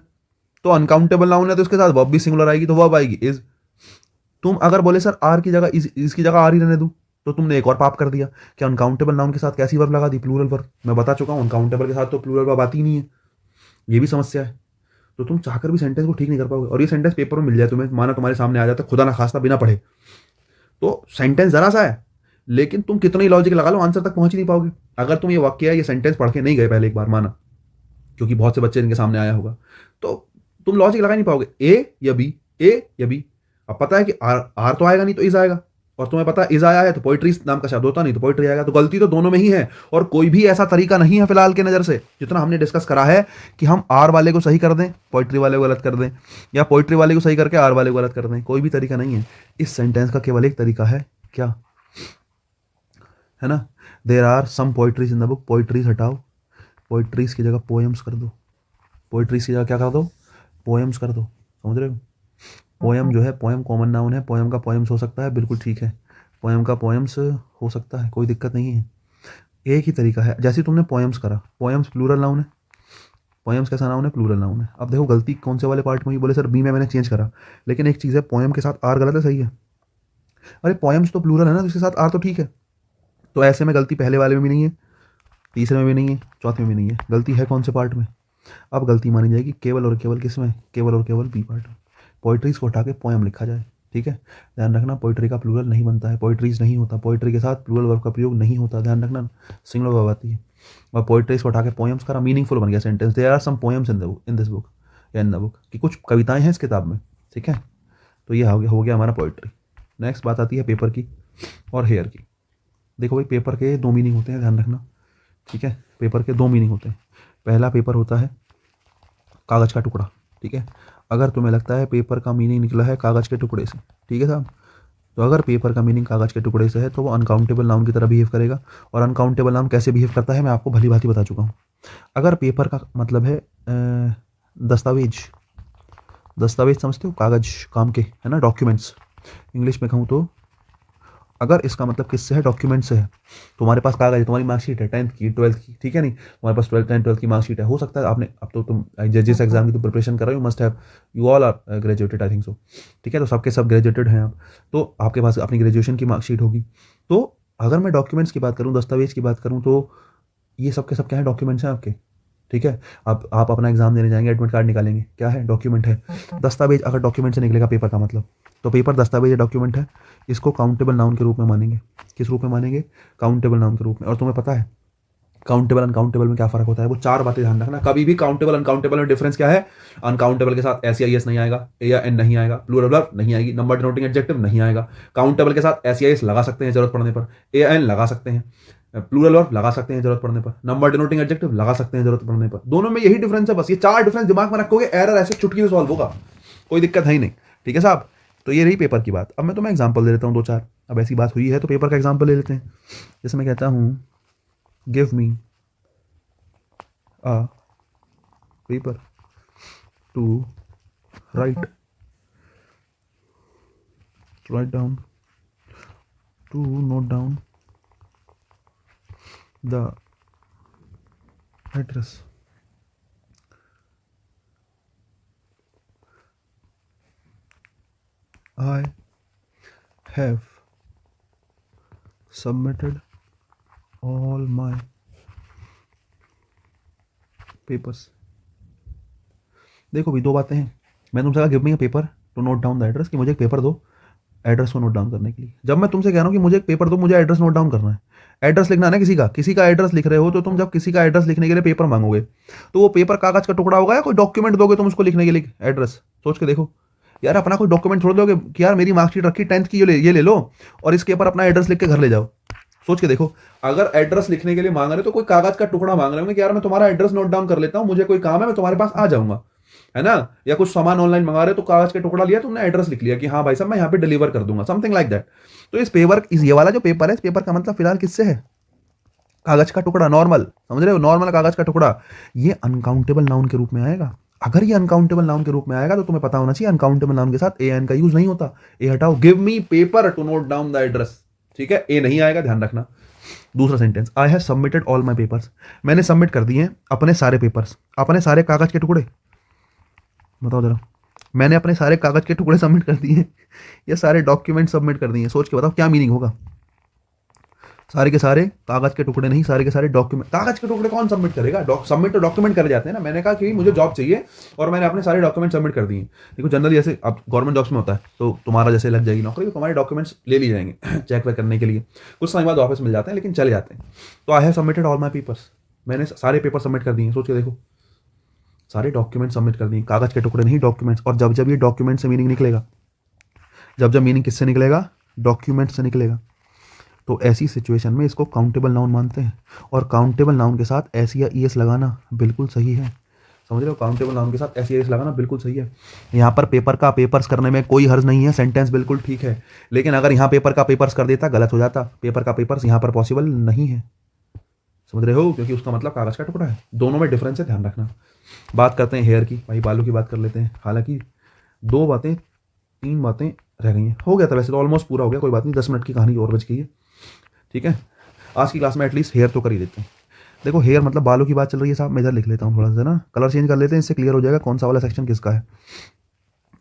Speaker 1: तो अनकाउंटेबल नाउन है तो उसके साथ वर्ब भी सिंगुलर आएगी, तो वर्ब आएगी इज। तुम अगर बोले सर आर की जगह इसकी जगह आर ही रहने दूं, तो तुमने एक और पाप कर दिया कि अनकाउंटेबल नाउन के साथ कैसी वर्ब लगा दी, प्लूरल वर्ब। मैं बता चुका हूं अनकाउंटेबल के साथ तो प्लूरल वर्ब आती ही नहीं है, ये भी समस्या है। तो तुम चाहकर भी सेंटेंस को ठीक नहीं कर पाओगे। और ये सेंटेंस पेपर में मिल जाए तुम्हें, माना तुम्हारे सामने आ जाता, खुदा ना खास्ता बिना पढ़े, तो सेंटेंस जरा सा है, लेकिन तुम कितना ही लॉजिक लगा लो आंसर तक पहुंच ही नहीं पाओगे। अगर तुम ये वाक्य है, ये सेंटेंस पढ़ के नहीं गए पहले एक बार, माना, क्योंकि बहुत से बच्चे इनके सामने आया होगा, तो तुम लॉजिक लगा नहीं पाओगे, ए या बी, ए या बी। अब पता है कि आर तो आएगा नहीं तो इज आएगा, और तुम्हें पता है इज आया है तो पोइट्री नाम का शब्द होता नहीं तो पोइट्री आएगा। तो गलती तो दोनों में ही है, और कोई भी ऐसा तरीका नहीं है फिलहाल के नजर से, जितना हमने डिस्कस करा है कि हम आर वाले को सही कर दें, पोइट्री वाले को गलत कर दें, या पोइट्री वाले को सही करके आर वाले को गलत कर दें। कोई भी तरीका नहीं है। इस सेंटेंस का केवल एक तरीका है, क्या है ना, there are some poetries in the book, poetries हटाओ, पोइट्रीज की जगह पोएम्स कर दो, पोइट्रीज की जगह क्या कर दो, पोएम्स कर दो। समझ रहे हो? पोएम जो है, पोएम कॉमन नाउन है, पोएम का पोएम्स हो सकता है, बिल्कुल ठीक है, पोएम का पोएम्स हो सकता है, कोई दिक्कत नहीं है। एक ही तरीका है, जैसे तुमने पोएम्स करा, पोएम्स प्लूरल नाउन है, पोएम्स कैसा नाउन है, प्लूरल नाउन है। अब देखो गलती कौन से वाले पार्ट में हुई, बोले सर बी में मैंने चेंज करा, लेकिन एक चीज़ है, पोएम के साथ आर गलत है, सही है? अरे पोएम्स तो प्लूरल है ना, उसके साथ आर तो ठीक है। तो ऐसे में गलती पहले वाले में भी नहीं है, तीसरे में भी नहीं है, चौथे में भी नहीं है, गलती है कौन से पार्ट में? अब गलती मानी जाएगी केवल और केवल किस में, केवल और केवल बी पार्ट में। पोइट्रीज को हटा के पोएम लिखा जाए, ठीक है? ध्यान रखना पोइट्री का प्लूरल नहीं बनता है, पोइट्रीज नहीं होता, पोइट्री के साथ प्लूरल वर्ब का प्रयोग नहीं होता, ध्यान रखना, सिंगुलर वर्ब आती है। और पोइट्रीज को हटा के पोएम्स करा, मीनिंगफुल बन गया sentence, there are some poems in this book, या इन द बुक, कि कुछ कविताएं हैं इस किताब में, ठीक है? तो ये हो गया हमारा पोइट्री। नेक्स्ट बात आती है पेपर की और हेयर की। देखो भाई, पेपर के दो मीनिंग होते हैं, ध्यान रखना, ठीक है? पेपर के दो मीनिंग होते हैं। पहला पेपर होता है कागज़ का टुकड़ा, ठीक है? अगर तुम्हें लगता है पेपर का मीनिंग निकला है कागज़ के टुकड़े से, ठीक है साहब, तो अगर पेपर का मीनिंग कागज़ के टुकड़े से है तो वो अनकाउंटेबल नाउन की तरह बिहेव करेगा। और अनकाउंटेबल नाउन कैसे बिहेव करता है मैं आपको भली भांति बता चुका हूँ। अगर पेपर का मतलब है दस्तावेज, दस्तावेज समझते हो, कागज़ काम के, है ना, डॉक्यूमेंट्स, इंग्लिश में कहूँ तो अगर इसका मतलब किससे है, डॉक्यूमेंट से है, तुम्हारे पास कागज है, तुम्हारी मार्कशीट है 10th की 12th की, ठीक है, नहीं तुम्हारे पास 12th एंड 12th की मार्कशीट है, हो सकता है आपने, अब तो तुम जजेस एग्जाम की तो प्रिपरेशन कर रहे हो, must have you all are graduated I think so, ठीक है? तो सबके सब ग्रेजुएटेड हैं आप, तो आपके पास अपनी ग्रेजुएशन की मार्कशीट होगी। तो अगर मैं डॉक्यूमेंट्स की बात करूँ, दस्तावेज की बात करूँ, तो ये सबके सब क्या है, डॉक्यूमेंट्स हैं आपके, ठीक है? अब आप अपना एग्जाम देने जाएंगे, एडमिट कार्ड निकालेंगे, क्या है, डॉक्यूमेंट है। दस्तावेज अगर डॉक्यूमेंट से निकलेगा पेपर का मतलब, तो पेपर दस्तावेज या डॉक्यूमेंट है, इसको काउंटेबल नाउन के रूप में मानेंगे। किस रूप में मानेंगे? काउंटेबल नाउन के रूप में। और तुम्हें पता है काउंटेबल अनकाउंटेबल में क्या फर्क होता है? वो चार बातें ध्यान रखना, कभी भी काउंटेबल अनकाउंटेबल में डिफरेंस क्या है? अनकाउंटेबल के साथ एस या एस नहीं आएगा, ए या एन नहीं आएगा, प्लूरल वर्ब नहीं आएगी, नंबर डिनोटिंग एडजेक्टिव नहीं आएगा। काउंटेबल के साथ एस या एस लगा सकते हैं जरूरत पड़ने पर, ए या एन लगा सकते हैं, प्लूरल वर्ब लगा सकते हैं जरूरत पड़ने पर, नंबर डिनोटिंग एडजेक्टिव लगा सकते हैं जरूरत पड़ने पर। दोनों में यही डिफरेंस है बस, ये चार डिफरेंस दिमाग में रखोगे, एरर ऐसे चुटकी से सॉल्व होगा, कोई दिक्कत है ही नहीं, ठीक है साहब? तो ये रही पेपर की बात। अब मैं तुम्हें एग्जांपल दे देता हूँ दो चार। अब ऐसी बात हुई है तो पेपर का एग्जांपल ले लेते हैं। जैसे मैं कहता हूँ give me a paper to write down, to note down the address. I have submitted all my papers. देखो भी दो बातें हैं। मैं तुमसे कहा give me a paper to note down the address, कि मुझे एक पेपर दो एड्रेस को नोट डाउन करने के लिए। जब मैं तुमसे कह रहा हूँ कि मुझे एक पेपर दो, मुझे एड्रेस नोट डाउन करना है, एड्रेस लिखना है ना, किसी का एड्रेस लिख रहे हो, तो तुम जब किसी का एड्रेस लिखने के लिए पेपर मांगोगे तो वो पेपर कागज का टुकड़ा होगा या कोई डॉक्यूमेंट दोगे तुम उसको लिखने के लिए एड्रेस? सोच के देखो यार, अपना कोई डॉक्यूमेंट छोड़ दोगे कि यार मेरी मार्कशीट रखी 10th की, ये ले लो और इसके ऊपर अपना एड्रेस लिख के घर ले जाओ। सोच के देखो, अगर एड्रेस लिखने के लिए मांग रहे तो कोई कागज का टुकड़ा मांग रहे होंगे कि यार मैं तुम्हारा एड्रेस नोट डाउन कर लेता हूँ, मुझे कोई काम है, मैं तुम्हारे पास आ जाऊंगा, है ना? या कुछ सामान ऑनलाइन मंगा रहे तो कागज का टुकड़ा लिया, तुमने एड्रेस लिख लिया कि हाँ भाई साहब मैं यहाँ पे डिलीवर कर दूंगा, समथिंग लाइक दैट। तो इस पेपर, ये वाला जो पेपर है, इस पेपर का मतलब फिलहाल किससे है? कागज का टुकड़ा, नॉर्मल, समझ रहे हो, नॉर्मल कागज का टुकड़ा। ये अनकाउंटेबल नाउन के रूप में आएगा। अगर ये अनकाउंटेबल नाउन के रूप में आएगा तो तुम्हें पता होना चाहिए अनकाउंटेबल नाउन के साथ ए एन का यूज नहीं होता। ए हटाओ, give me paper two note down the address, ठीक है, ए नहीं आएगा, ध्यान रखना। दूसरा sentence, I have submitted all my papers, मैंने सबमिट कर दिए अपने सारे पेपर्स, अपने सारे कागज के टुकड़े। बताओ जरा, मैंने अपने सारे कागज के टुकड़े सबमिट कर दिए या सारे डॉक्यूमेंट सबमिट कर दिए? सोच के बताओ क्या मीनिंग होगा। सारे के सारे कागज के टुकड़े नहीं, सारे के सारे डॉक्यूमेंट। कागज के टुकड़े कौन सबमिट करेगा? सबमिट तो डॉक्यूमेंट करे जाते हैं ना। मैंने कहा कि मुझे जॉब चाहिए और मैंने अपने सारे डॉक्यूमेंट सबमिट कर दिए। देखो जनरली जैसे अब गवर्नमेंट जॉब्स में होता है, तो तुम्हारा जैसे लग जाएगी नौकरी तो तुम्हारे डॉक्यूमेंट्स ले लिए जाएंगे चेक वेक करने के लिए, कुछ समय बाद वापस मिल जाते हैं लेकिन चले जाते हैं। तो I have submitted all my papers, मैंने सारे पेपर सबमिट कर दिए। सोच के देखो, सारे डॉक्यूमेंट सबमिट कर दिए, कागज के टुकड़े नहीं, डॉक्यूमेंट्स। और जब जब ये डॉक्यूमेंट से मीनिंग निकलेगा, जब जब मीनिंग किससे निकलेगा? डॉक्यूमेंट से निकलेगा। तो ऐसी सिचुएशन में इसको काउंटेबल नाउन मानते हैं। और काउंटेबल नाउन के साथ एस या ई एस लगाना बिल्कुल सही है। समझ रहे हो? काउंटेबल नाउन के साथ एस या एस लगाना बिल्कुल सही है। यहाँ पर पेपर का पेपर्स करने में कोई हर्ज नहीं है, सेंटेंस बिल्कुल ठीक है। लेकिन अगर यहाँ पेपर का पेपर्स कर देता गलत हो जाता। पेपर का पेपर्स यहाँ पर पॉसिबल नहीं है, समझ रहे हो? क्योंकि उसका मतलब कागज का टुकड़ा है। दोनों में डिफरेंस है, ध्यान रखना। बात करते हैं हेयर की, भाई बालों की बात कर लेते हैं। हालांकि 3 बातें रह गई हैं। हो गया था वैसे तो, ऑलमोस्ट पूरा हो गया, कोई बात नहीं, 10 मिनट की कहानी और बच गई है, ठीक है। आज की क्लास में एटलीस्ट हेयर तो कर ही देते हैं। देखो हेयर मतलब बालों की बात चल रही है साहब, मैं इधर लिख लेता हूँ थोड़ा सा ना, कलर चेंज कर लेते हैं, इससे क्लियर हो जाएगा कौन सा वाला सेक्शन किसका है।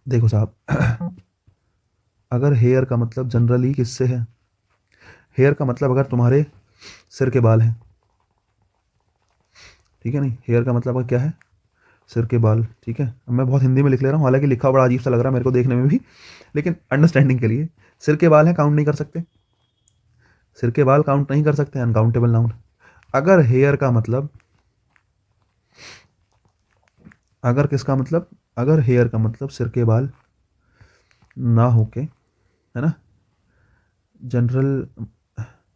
Speaker 1: देखो साहब अगर हेयर का मतलब जनरली किससे है? हेयर का मतलब अगर तुम्हारे सिर के बाल हैं, ठीक है, नहीं, हेयर का मतलब क्या है? सिर के बाल, ठीक है। अब मैं बहुत हिंदी में लिख ले रहा हूँ, हालांकि लिखा बड़ा अजीब सा लग रहा है मेरे को देखने में भी, लेकिन अंडरस्टैंडिंग के लिए, सिर के बाल हैं, काउंट नहीं कर सकते, सिर के बाल काउंट नहीं कर सकते, अनकाउंटेबल नाउन। अगर हेयर का मतलब, अगर किसका मतलब, अगर हेयर का मतलब सिर के बाल ना होके, है ना, जनरल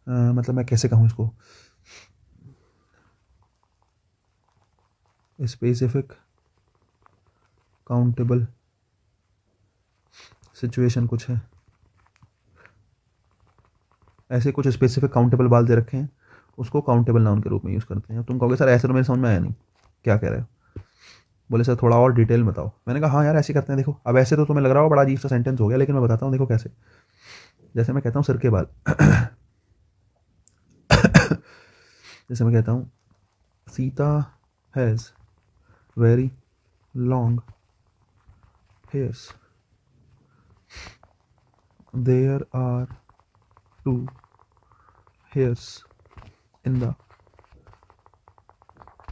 Speaker 1: मतलब मैं कैसे कहूँ इसको, स्पेसिफिक काउंटेबल सिचुएशन कुछ है, ऐसे कुछ स्पेसिफिक काउंटेबल बाल दे रखे हैं, उसको काउंटेबल नाउन के रूप में यूज़ करते हैं। तुम कहोगे सर ऐसे तो मेरे समझ में आया नहीं, क्या कह रहे हो? बोले सर थोड़ा और डिटेल बताओ। मैंने कहा हाँ यार ऐसे करते हैं। देखो अब ऐसे तो तुम्हें लग रहा हो बड़ा अजीब सा सेंटेंस हो गया, लेकिन मैं बताता हूँ देखो कैसे। जैसे मैं कहता हूँ सिर के बाल जैसे मैं कहता हूँ Sita has very long hairs, there are 2 hairs in the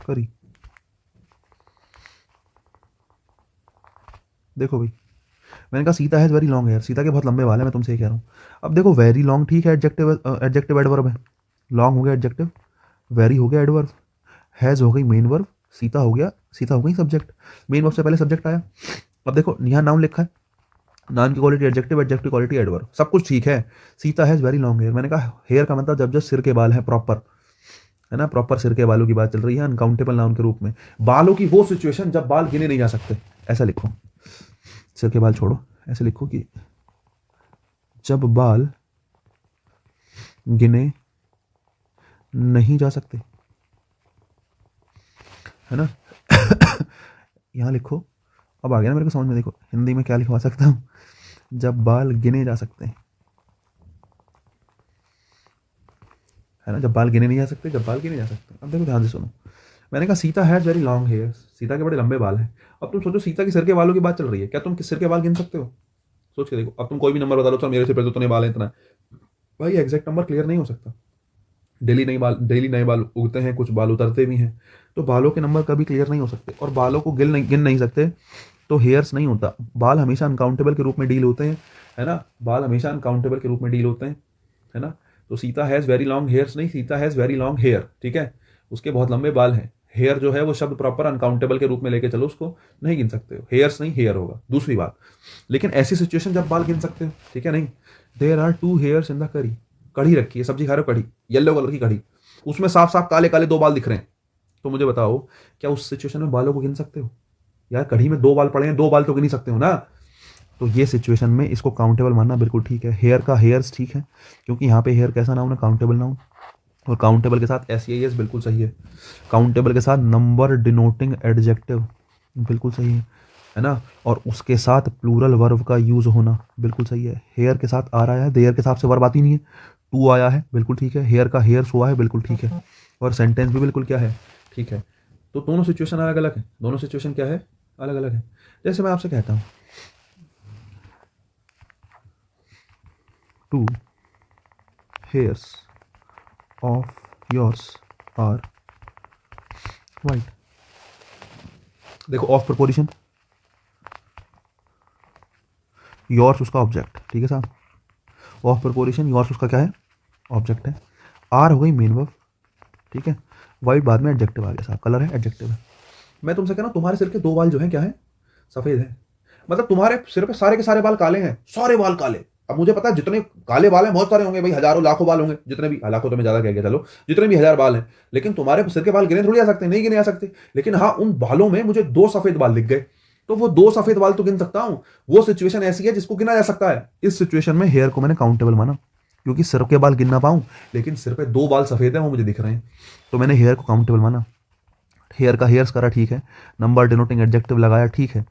Speaker 1: curry. देखो भाई, मैंने कहा Sita has very long hair, Sita के बहुत लंबे बाल हैं, मैं तुमसे ये कह रहा हूँ। अब देखो वेरी लॉन्ग ठीक है, एडजेक्टिव, एडजेक्टिव एडवर्ब है, लॉन्ग हो गया एडजेक्टिव, वेरी हो गया एडवर्ब, हैज़ हो गई मेन वर्ब, सीता हो गया, सीता हो गई सब्जेक्ट। मेन वर्ब से पहले सब्जेक्ट आया। अब देखो यहाँ नाउन लिखा है, नाउन की quality adjective, adjective quality adverb, सब कुछ ठीक है। Sita has very long hair, मैंने कहा हेयर का मतलब जब जब सिर के बाल हैं प्रॉपर, है ना, प्रॉपर सिर के बालों की बात चल रही है अनकाउंटेबल नाउन के रूप में। बालों की वो सिचुएशन जब बाल गिने नहीं जा सकते, ऐसा लिखो, सिर के बाल छोड़ो, ऐसे लिखो कि जब बाल गिने नहीं जा सकते, है ना यहाँ लिखो। अब आ गया ना मेरे को समझ में, देखो हिंदी में क्या लिखवा सकता हूँ, जब बाल गिने जा सकते हैं, है ना, जब बाल गिने नहीं जा सकते, जब बाल गिने जा सकते हैं। अब देखो ध्यान से सुनो, मैंने कहा Sita has very long hair, Sita के बड़े लंबे बाल हैं। अब तुम सोचो सीता के सिर के बालों की बात चल रही है, क्या तुम किस सिर के बाल गिन सकते हो? सोच के देखो। अब तुम कोई भी नंबर बता लो, चलो मेरे सिर पे तो इतने बाल हैं, इतना, भाई एग्जैक्ट नंबर क्लियर नहीं हो सकता। डेली नए बाल उगते हैं, कुछ बाल उतरते भी हैं, तो बालों के नंबर कभी क्लियर नहीं हो सकते। और बालों को गिन नहीं सकते तो हेयर्स नहीं होता। बाल हमेशा अनकाउंटेबल के रूप में डील होते हैं, है ना, बाल हमेशा अनकाउंटेबल के रूप में डील होते हैं, है ना। तो Sita has very long hairs नहीं, Sita has very long hair, ठीक है, उसके बहुत लंबे बाल हैं। हेयर जो है वो शब्द प्रॉपर अनकाउंटेबल के रूप में लेके चलो, उसको नहीं गिन सकते हो, हेयर्स नहीं हेयर होगा। दूसरी बात, लेकिन ऐसी सिचुएशन जब बाल गिन सकते हो, ठीक है, नहीं, there are 2 hairs in the curry, कढ़ी रखी है, सब्जी खा रहे हो, कढ़ी, येलो कलर की कढ़ी, उसमें साफ साफ काले काले 2 बाल दिख रहे हैं, तो मुझे बताओ क्या उस सिचुएशन में बालों को गिन सकते हो? यार कढ़ी में 2 बाल पड़े हैं, 2 बाल तो गिन ही सकते हो ना। तो ये सिचुएशन में इसको काउंटेबल मानना बिल्कुल ठीक है। हेयर का हेयर्स ठीक है, क्योंकि यहाँ पे हेयर कैसा नाउन है? Countable noun. और काउंटेबल के साथ एस बिल्कुल सही है। काउंटेबल के साथ नंबर डिनोटिंग एडजेक्टिव, बिल्कुल सही है ना। और उसके साथ प्लूरल वर्ब का यूज होना बिल्कुल सही है। हेयर के साथ आ रहा है, देयर के हिसाब से वर्ब आती नहीं है, टू आया है, बिल्कुल ठीक है। हेयर का हेयर्स हुआ है, बिल्कुल ठीक है। और सेंटेंस भी बिल्कुल क्या है, ठीक है। तो दोनों सिचुएशन अलग अलग है, दोनों सिचुएशन क्या है, अलग अलग है। जैसे मैं आपसे कहता हूँ two hairs of yours are white. देखो ऑफ प्रपोजिशन, योर्स उसका ऑब्जेक्ट, ठीक है साहब। ऑफ प्रपोजिशन, योर्स उसका क्या है, ऑब्जेक्ट है। आर हो गई मेन वर्ब, ठीक है। वाइट बाद में एडजेक्टिव आ गया साहब, कलर है एडजेक्टिव है। मैं तुमसे कह रहा हूँ तुम्हारे सिर के दो बाल जो हैं क्या है, सफेद है। मतलब तुम्हारे सिर पे सारे के सारे बाल काले हैं, सारे बाल काले। अब मुझे पता है जितने काले बाल हैं बहुत सारे होंगे भाई, हजारों लाखों बाल होंगे, जितने भी, लाखों तो मैं ज्यादा कह गया, चलो जितने भी हजार बाल हैं। लेकिन तुम्हारे सिर के बाल गिने थोड़ी आ सकते, नहीं गिने आ सकते। लेकिन हाँ, उन बालों में मुझे दो सफेद बाल दिख गए, तो वो दो सफेद बाल तो गिन सकता हूं। वो सिचुएशन ऐसी है जिसको गिना जा सकता है। इस सिचुएशन में हेयर को मैंने काउंटेबल माना, क्योंकि सिर के बाल गिन ना पाऊं, लेकिन सिर पे दो बाल सफेद हैं वो मुझे दिख रहे हैं, तो मैंने हेयर को काउंटेबल माना। हेयर का हेयर्स करा, ठीक है। नंबर डिनोटिंग एडजेक्टिव लगाया, ठीक है,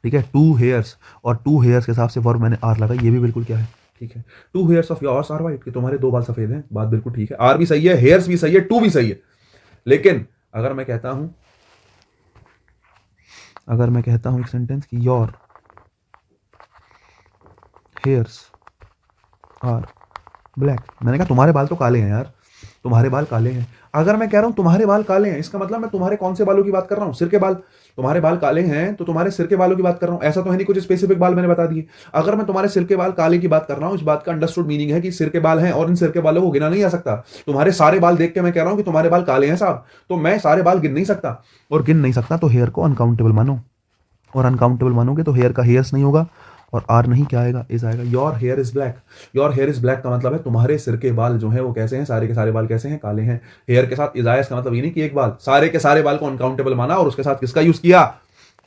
Speaker 1: ठीक है। टू हेयर्स, और टू हेयर्स के हिसाब से वर्ब मैंने आर लगाई, ये भी बिल्कुल क्या है, ठीक है। Two hairs of yours are white, कि तुम्हारे दो बाल सफेद हैं, बात बिल्कुल ठीक है। आर भी सही है, हेयर्स भी सही है, टू भी सही है। लेकिन अगर मैं कहता हूं एक सेंटेंस की योर हेयर्स आर ब्लैक, मैंने कहा तुम्हारे बाल तो काले हैं यार, तुम्हारे बाल काले हैं। अगर मैं कह रहा हूं तुम्हारे बाल काले हैं, इसका मतलब मैं तुम्हारे कौन से बालों की बात कर रहा हूं, सिर के बाल। तुम्हारे बाल काले हैं तो तुम्हारे सिर के बालों की बात कर रहा हूं, ऐसा तो है नहीं कुछ स्पेसिफिक बाल मैंने बता दिए। अगर मैं तुम्हारे सिर के बाल काले की बात कर रहा हूं, इस बात का अंडरस्टूड मीनिंग है कि सिर के बाल हैं और इन सिर के बालों को गिना नहीं जा सकता। तुम्हारे सारे बाल देख के मैं कह रहा हूं कि तुम्हारे बाल काले हैं साहब, तो मैं सारे बाल गिन नहीं सकता, और गिन नहीं सकता तो हेयर को अनकाउंटेबल मानो, और अनकाउंटेबल मानोगे तो हेयर का हेयर्स नहीं होगा, और आर नहीं, क्या आएगा, इज आएगा। Your here is black, your here is black का मतलब है तुम्हारे सिर के बाल जो है वो कैसे हैं, सारे के सारे बाल कैसे हैं, काले हैं। हेयर के साथ इज आया, इसका मतलब ये नहीं कि एक बाल, सारे के सारे बाल को अनकाउंटेबल माना और उसके साथ किसका यूज किया,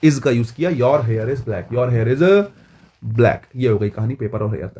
Speaker 1: इज का यूज किया। Your here is black, your here is black. ये हो गई कहानी पेपर और हेयर तक।